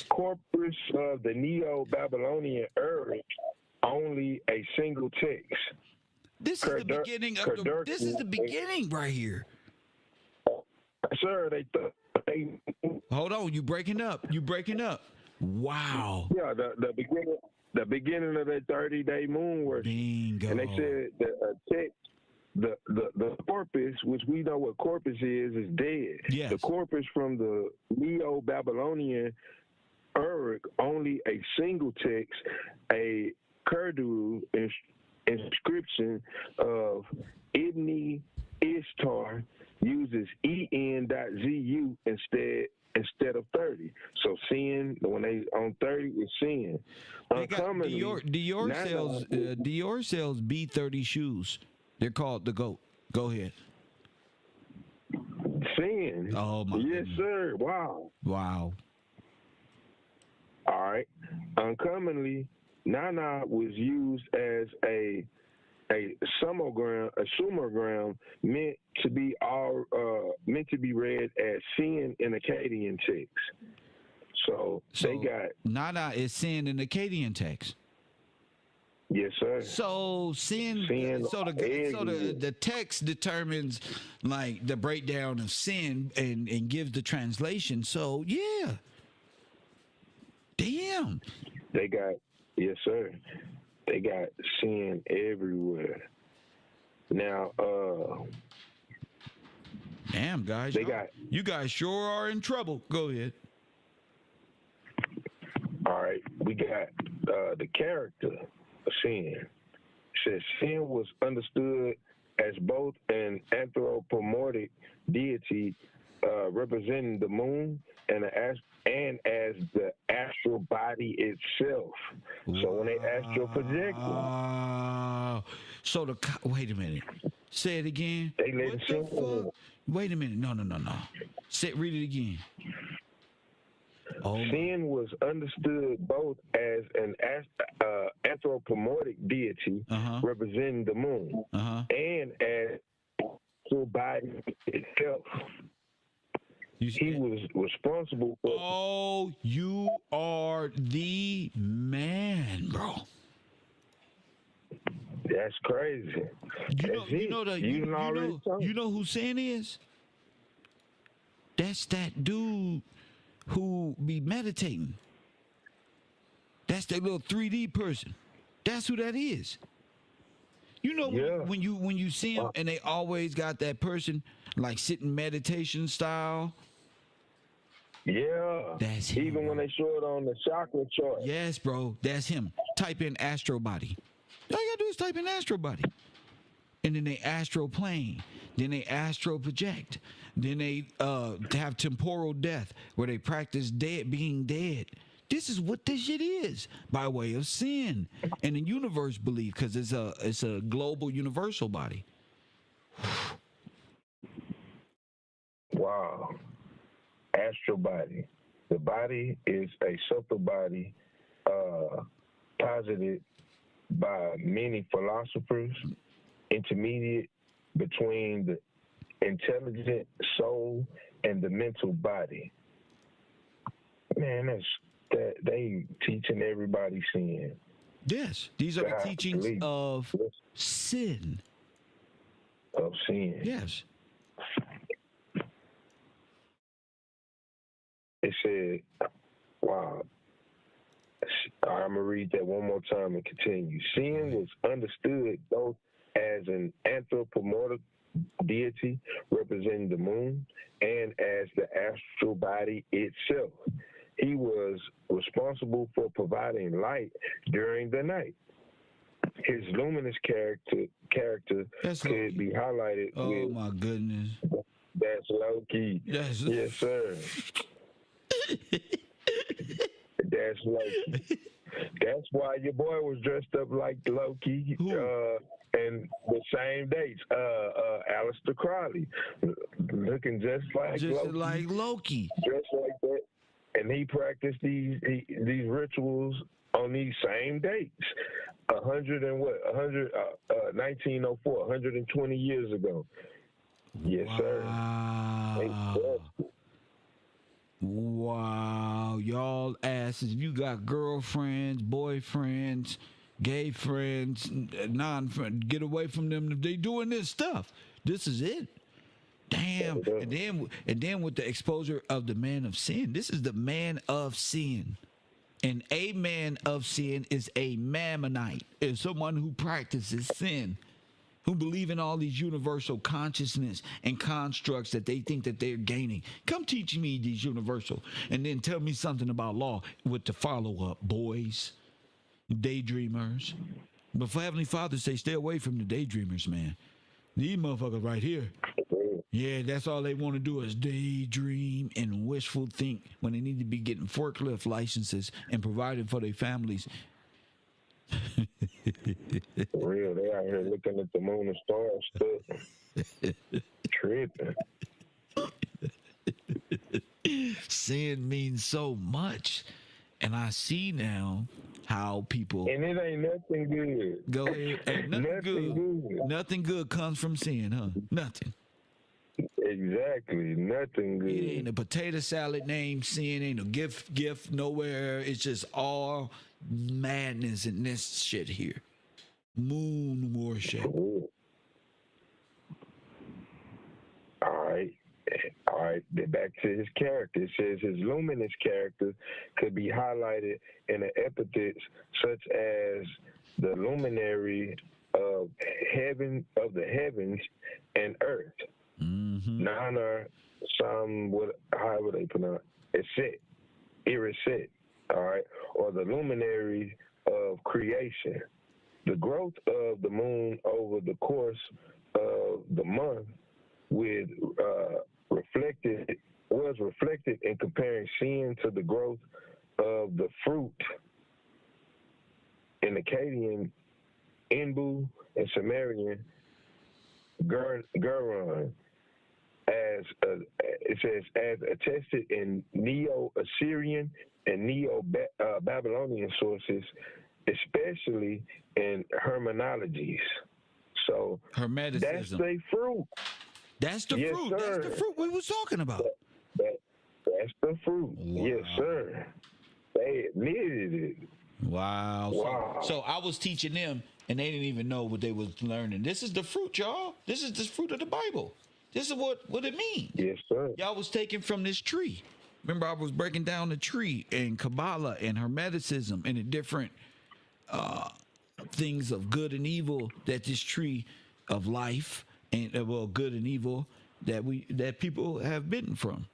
corpus of the Neo-Babylonian Ur, only a single text. This is the beginning of this is the beginning right here. Sir, they hold on, you breaking up. Wow. Yeah, the beginning of that 30-day moon worship. Bingo. And they said the text, the corpus, which we know what corpus is dead. Yes. The corpus from the Neo-Babylonian Ur, only a single text, a Kurdu inscription of Ibn Ishtar uses en.zu instead of 30. So sin, when they on 30 is sin. They got Dior sells B30 shoes. They're called the GOAT. Go ahead. Sin. Oh my. Yes, sir. Wow. Wow. All right. Uncommonly, Nana was used as a sumogram meant to be read as sin in Akkadian text. So they got Nana is sin in Akkadian text. Yes, sir. So sin so the text determines like the breakdown of sin and gives the translation. So yeah. Damn. They got yes, sir. They got sin everywhere. Now, damn, guys. You guys sure are in trouble. Go ahead. All right. We got the character of sin. It says sin was understood as both an anthropomorphic deity representing the moon and as the astral body itself. So when they astral project, so wait a minute. Say it again. They let it fuck? Wait a minute. No. Read it again. Sin was understood both as an anthropomorphic deity representing the moon and as the astral body itself. He was responsible for. Oh, you are the man, bro. That's crazy. You know who sin is? That's that dude who be meditating. That's that little 3D person. That's who that is. You know when you see them and they always got that person like sitting meditation style. Yeah. That's him. Even when they show it on the chakra chart. Yes, bro. That's him. Type in astro body. All you gotta do is type in astro body. And then they astro plane. Then they astro project. Then they have temporal death where they practice being dead. This is what this shit is by way of sin and the universe belief, because it's a global universal body. Wow. Astral body. The body is a subtle body posited by many philosophers, intermediate between the intelligent soul and the mental body. Man, they teaching everybody sin. Yes, these are the teachings of sin. Of sin. Yes. It said, wow. I'm going to read that one more time and continue. Sin was understood both as an anthropomorphic deity representing the moon and as the astral body itself. He was responsible for providing light during the night. His luminous character could be highlighted with... Oh, my goodness. That's low-key. Yes, sir. That's Loki. That's why your boy was dressed up like Loki. And the same dates. Aleister Crowley, looking just like Loki. Just like that. And he practiced these rituals on these same dates. 1904, 120 years ago. Yes, sir. Wow, y'all asses. If you got girlfriends, boyfriends, gay friends, non-friends, get away from them if they doing this stuff. This is it. Damn. And then with the exposure of the man of sin. This is the man of sin. And a man of sin is a Mammonite. Is someone who practices sin, who believe in all these universal consciousness and constructs that they think that they're gaining. Come teach me these universal, and then tell me something about law with the follow-up, boys, daydreamers. But for Heavenly Father say, stay away from the daydreamers, man. These motherfuckers right here, yeah, that's all they want to do is daydream and wishful think when they need to be getting forklift licenses and providing for their families. For real, they out here looking at the moon and stars stuff. Tripping. Sin means so much. And I see now how people... And it ain't nothing good. Go ahead. Ain't nothing good. Nothing good comes from sin, huh? Nothing. Exactly. Nothing good. It ain't a potato salad named sin. Ain't no gift nowhere. It's just all madness in this shit here. Moon worship. All right. Then back to his character. It says his luminous character could be highlighted in the epithets such as the luminary of the heavens and earth. Mm-hmm. Nana, however they pronounce it, Iriset, all right, or the luminary of creation. The growth of the moon over the course of the month was reflected in comparing sin to the growth of the fruit in Akkadian, Inbu, and Sumerian Guron. It says, as attested in Neo-Assyrian and Neo-Babylonian sources, especially in Hermenologies. So Hermeticism. That's the fruit. That's the fruit. Sir. That's the fruit we was talking about. That's the fruit. Wow. Yes, sir. They admitted it. Wow. So I was teaching them, and they didn't even know what they was learning. This is the fruit, y'all. This is the fruit of the Bible. This is what it means. Yes, sir. Y'all was taken from this tree. Remember, I was breaking down the tree and Kabbalah and Hermeticism and the different things of good and evil that this tree of life and good and evil that people have bitten from.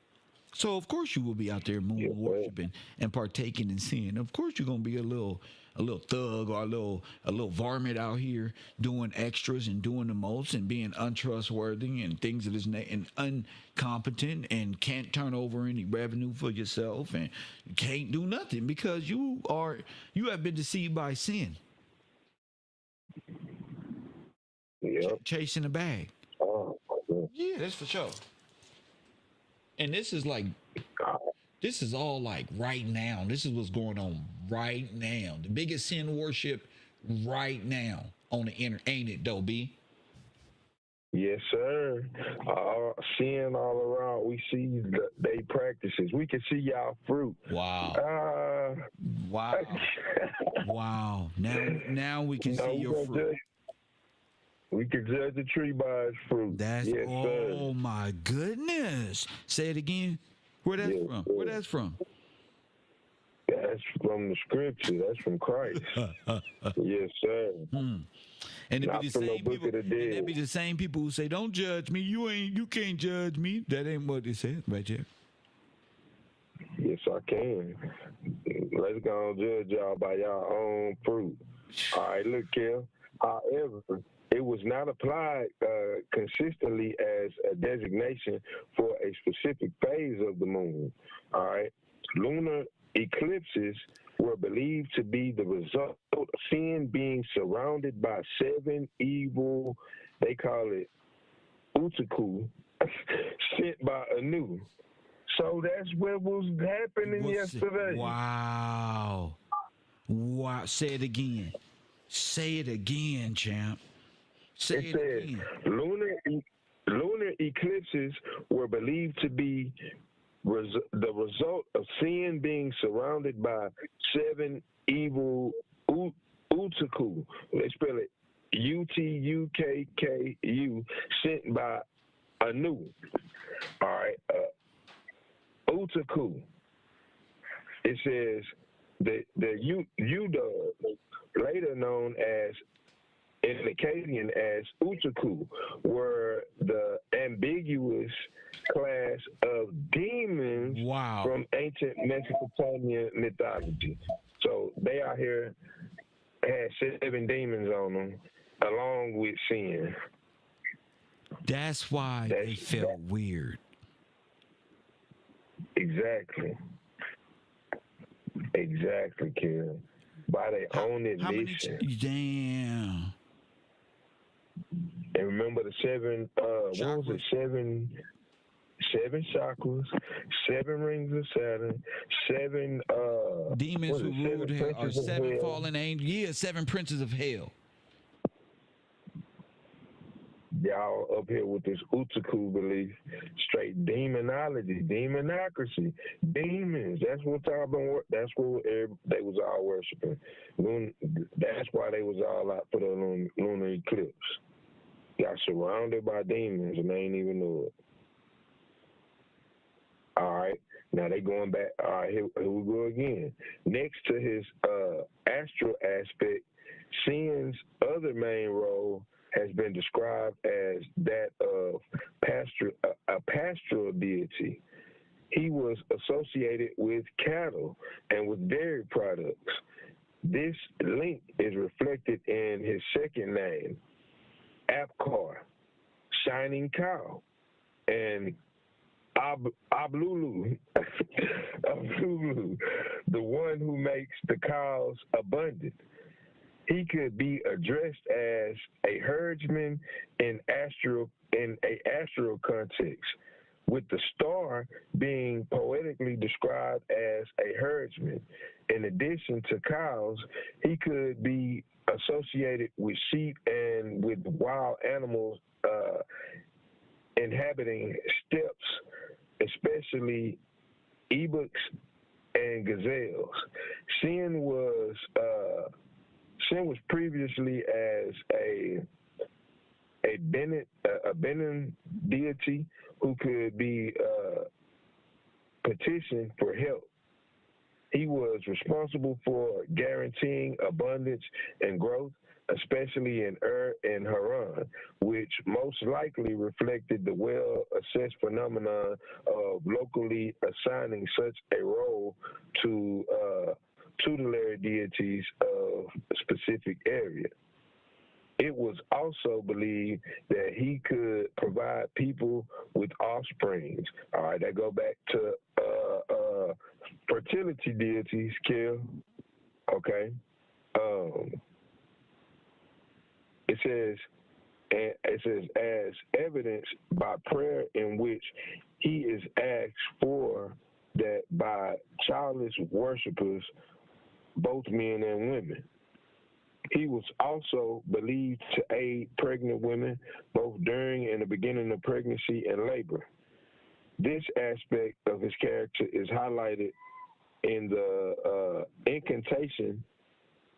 So of course you will be out there moon worshiping and partaking in sin. Of course you're gonna be a little thug or a little varmint out here doing extras and doing the most and being untrustworthy and things of this and incompetent and can't turn over any revenue for yourself and can't do nothing because you have been deceived by sin. Yep. Chasing a bag. Oh, yeah, that's for sure. And this is all like right now. This is what's going on right now. The biggest sin worship right now on the internet, ain't it, though, B? Yes, sir. Sin all around. We see they practices. We can see y'all fruit. Wow. Wow. Wow. Now we can see your fruit. We can judge the tree by its fruit. That's sir. My goodness. Say it again. Where that's from? Sir. Where that's from? That's from the scripture. That's from Christ. Yes, sir. And it'd be the same people. And it'd be the same people who say, "Don't judge me. You can't judge me." That ain't what it says right there. Yes, I can. Let's go and judge y'all by y'all own fruit. All right, look, Kev. However, it was not applied consistently as a designation for a specific phase of the moon. All right. Lunar eclipses were believed to be the result of sin being surrounded by 7 evil, they call it Utaku, sent by Anu. So that's what was happening yesterday. Wow. Say it again. Say it again, champ. Say it again. Lunar eclipses were believed to be the result of sin being surrounded by 7 evil Utaku. They spell it Utukku, sent by Anu. All right, Utaku. It says the Udug, later known as in Akkadian as Utaku, were the ambiguous class of demons from ancient Mesopotamian mythology. So they out here had 7 demons on them, along with sin. That's why they felt weird. Exactly, Kev. By their own admission. Damn. And remember the 7, what was it? 7 chakras, 7 rings of Saturn, 7 demons who ruled hell, or 7 fallen angels. Yeah, 7 princes of hell. Y'all up here with this Utaku belief, straight demonology, demonocracy, demons. That's what y'all been. That's what they was all worshiping. That's why they was all out for the lunar eclipse. Got surrounded by demons and they ain't even know it. All right, now they going back. All right, here we go again. Next to his astral aspect, sin's other main role has been described as that of a pastoral deity. He was associated with cattle and with dairy products. This link is reflected in his second name, Apkar, shining cow, and Ablulu, Ablulu, the one who makes the cows abundant. He could be addressed as a herdsman in a astral context, with the star being poetically described as a herdsman. In addition to cows, he could be associated with sheep and with wild animals inhabiting steppes, especially ebuks and gazelles. Sin was previously as a Benin deity who could be petitioned for help. He was responsible for guaranteeing abundance and growth, especially in and Haran, which most likely reflected the well-assessed phenomenon of locally assigning such a role to tutelary deities of a specific area. It was also believed that he could provide people with offsprings. All right, that go back to fertility deities, Kill. Okay. It says, as evidence by prayer in which he is asked for that by childless worshipers, both men and women. He was also believed to aid pregnant women both during and the beginning of pregnancy and labor. This aspect of his character is highlighted in the incantation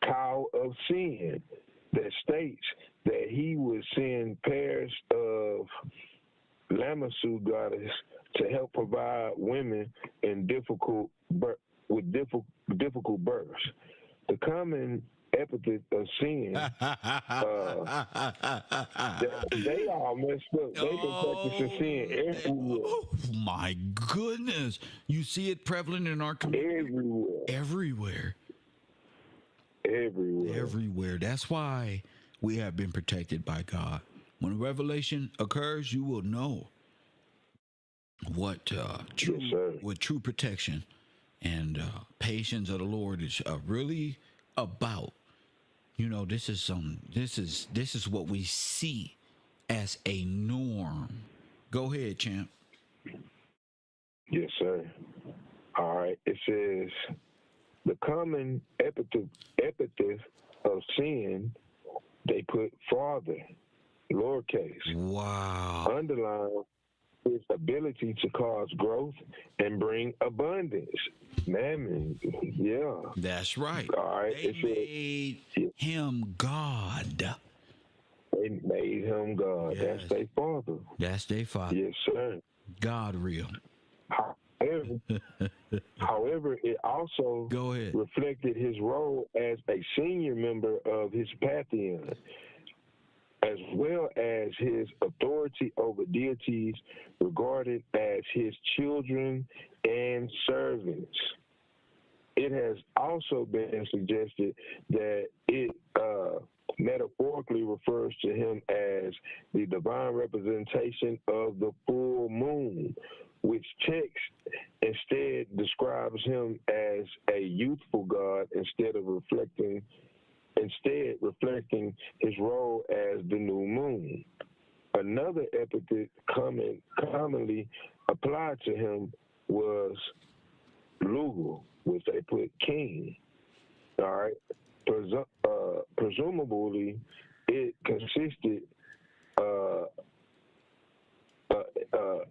Cow of Sin that states that he would send pairs of Lamassu goddess to help provide women in difficult births. The common epithet of sin, they all messed up. They've been practicing sin everywhere. Oh my goodness. You see it prevalent in our community? Everywhere. That's why we have been protected by God. When revelation occurs, you will know what true protection and patience of the Lord is really about. You know, this is what we see as a norm. Go ahead, champ. Yes, sir. All right. It says the common epithet of sin, they put father, lowercase. Wow. Underline his ability to cause growth and bring abundance. Mammon, yeah. That's right. All right. They made him God. They made him God. Yes. That's their father. That's their father. Yes, sir. God real. However, it also reflected his role as a senior member of his pantheon, as well as his authority over deities regarded as his children and servants. It has also been suggested that it metaphorically refers to him as the divine representation of the full moon, which text instead describes him as a youthful god reflecting his role as the new moon. Another epithet commonly applied to him was Lugal, which they put king. All right. Presumably, it consisted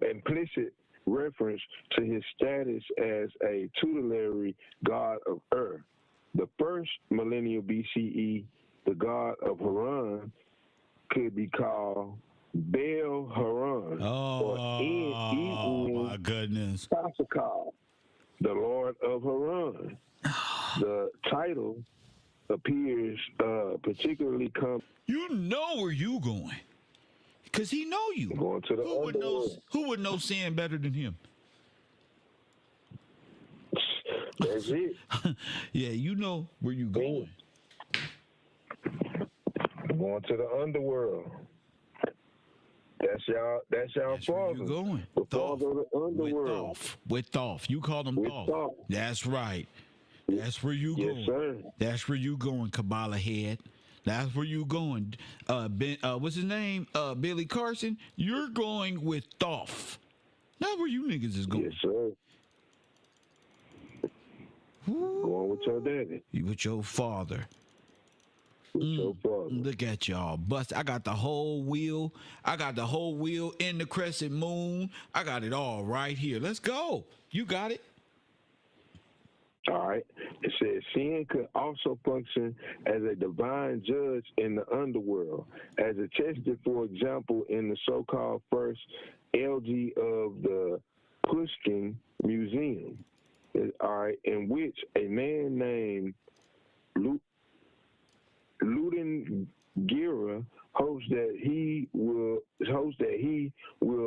implicit reference to his status as a tutelary god of Earth. The first millennium BCE, the god of Haran, could be called Bel Haran, or my goodness, Pasakal, the Lord of Haran. The title appears particularly come. You know where you going, because he know you. Going to the Who would know sin better than him? That's it. Yeah, you know where you going. Going to the underworld. That's y'all father. You going? The father of the underworld. With Thoth. You call him Thoth. That's right. That's where you going. Yes, sir. That's where you going, Kabbalah head. That's where you going. What's his name? Billy Carson. You're going with Thoth. That's where you niggas is going. Yes, sir. Going with your daddy. With your father. Your father. Look at y'all. Bust. I got the whole wheel. I got the whole wheel in the crescent moon. I got it all right here. Let's go. You got it. All right. It says sin could also function as a divine judge in the underworld, as attested, for example, in the so-called first LG of the Pushkin Museum, all right, in which a man named Ludingira hopes that he will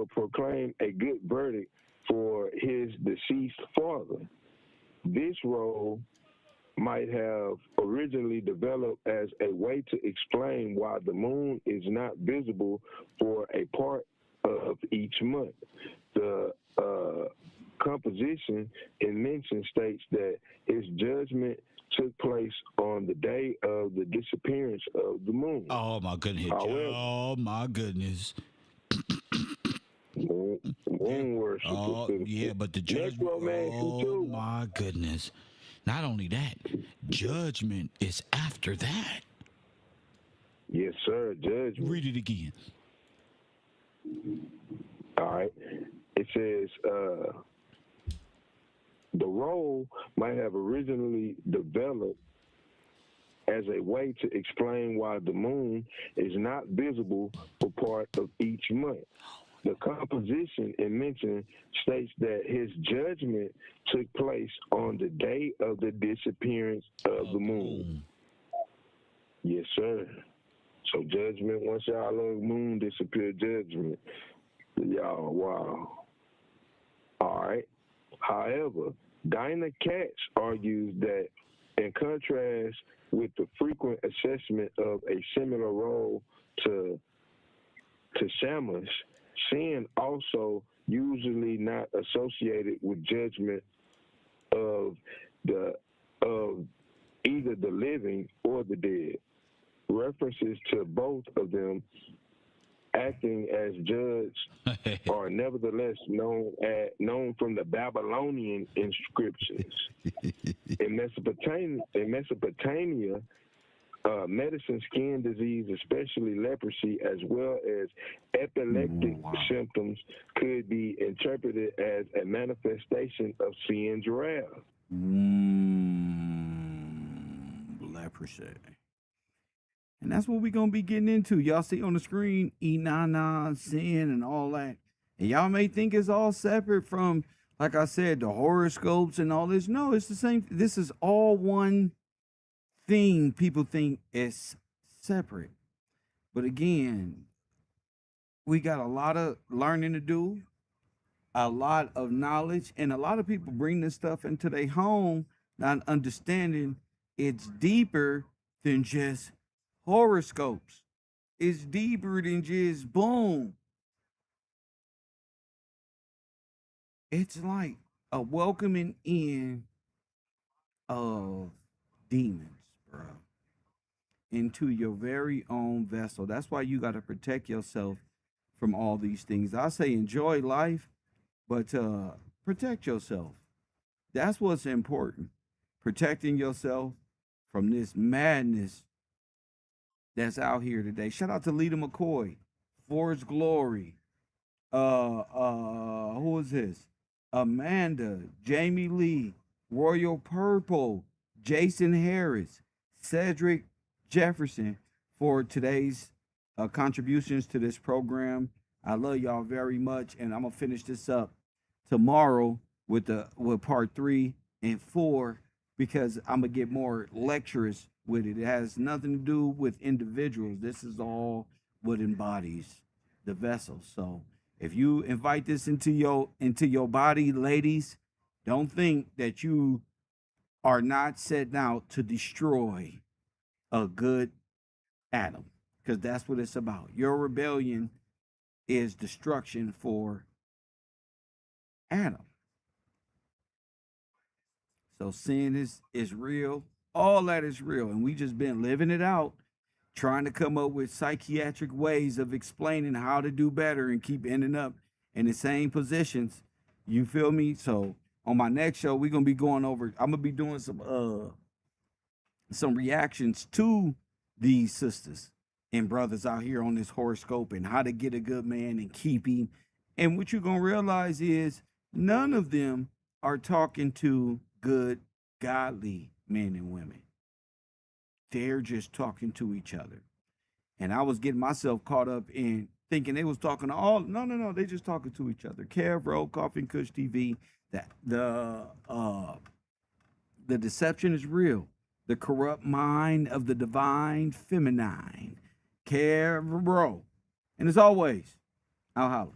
proclaim a good verdict for his deceased father. This role might have originally developed as a way to explain why the moon is not visible for a part of each month. The composition in mention states that his judgment took place on the day of the disappearance of the moon. Oh my goodness! Oh my goodness! Moon worship. Oh yeah, but the judgment. Oh my goodness! Not only that, judgment is after that. Yes, sir. Judgment. Read it again. All right. It says the role might have originally developed as a way to explain why the moon is not visible for part of each month. The composition in mention states that his judgment took place on the day of the disappearance of the moon. Yes, sir. So judgment, once y'all on the moon disappear, judgment. Y'all, wow. All right. However, Dinah Katz argues that in contrast with the frequent assessment of a similar role to Shamash, sin also usually not associated with judgment of either the living or the dead. References to both of them acting as judge are nevertheless known from the Babylonian inscriptions. In Mesopotamia, medicine, skin disease, especially leprosy, as well as epileptic symptoms, could be interpreted as a manifestation of sin's wrath. Leprosy. And that's what we're going to be getting into. Y'all see on the screen, Inanna, sin, and all that. And y'all may think it's all separate from, like I said, the horoscopes and all this. No, it's the same. This is all one thing. People think it's separate. But again, we got a lot of learning to do, a lot of knowledge, and a lot of people bring this stuff into their home, not understanding it's deeper than just horoscopes. It's deeper than just boom. It's like a welcoming in of demons, bro, into your very own vessel. That's why you got to protect yourself from all these things. I say enjoy life, but protect yourself. That's what's important. Protecting yourself from this madness that's out here today. Shout out to Lita McCoy, Forrest Glory. Who is this? Amanda, Jamie Lee, Royal Purple, Jason Harris, Cedric Jefferson for today's contributions to this program. I love y'all very much, and I'm gonna finish this up tomorrow with part 3 and 4 because I'm gonna get more lecturous with it. It has nothing to do with individuals. This is all what embodies the vessel. So if you invite this into your body, ladies, don't think that you are not setting out to destroy a good Adam, because that's what it's about. Your rebellion is destruction for Adam. So sin is real. All that is real. And we just been living it out, trying to come up with psychiatric ways of explaining how to do better and keep ending up in the same positions. You feel me? So on my next show, we're gonna be going over, I'm gonna be doing some reactions to these sisters and brothers out here on this horoscope and how to get a good man and keep him. And what you're gonna realize is none of them are talking to good, godly men and women. They're just talking to each other. And I was getting myself caught up in thinking they was talking to all. No. They just talking to each other. KevRow, Coffee and Kush TV. That the deception is real. The corrupt mind of the divine feminine. KevRow. And as always, I'll holler.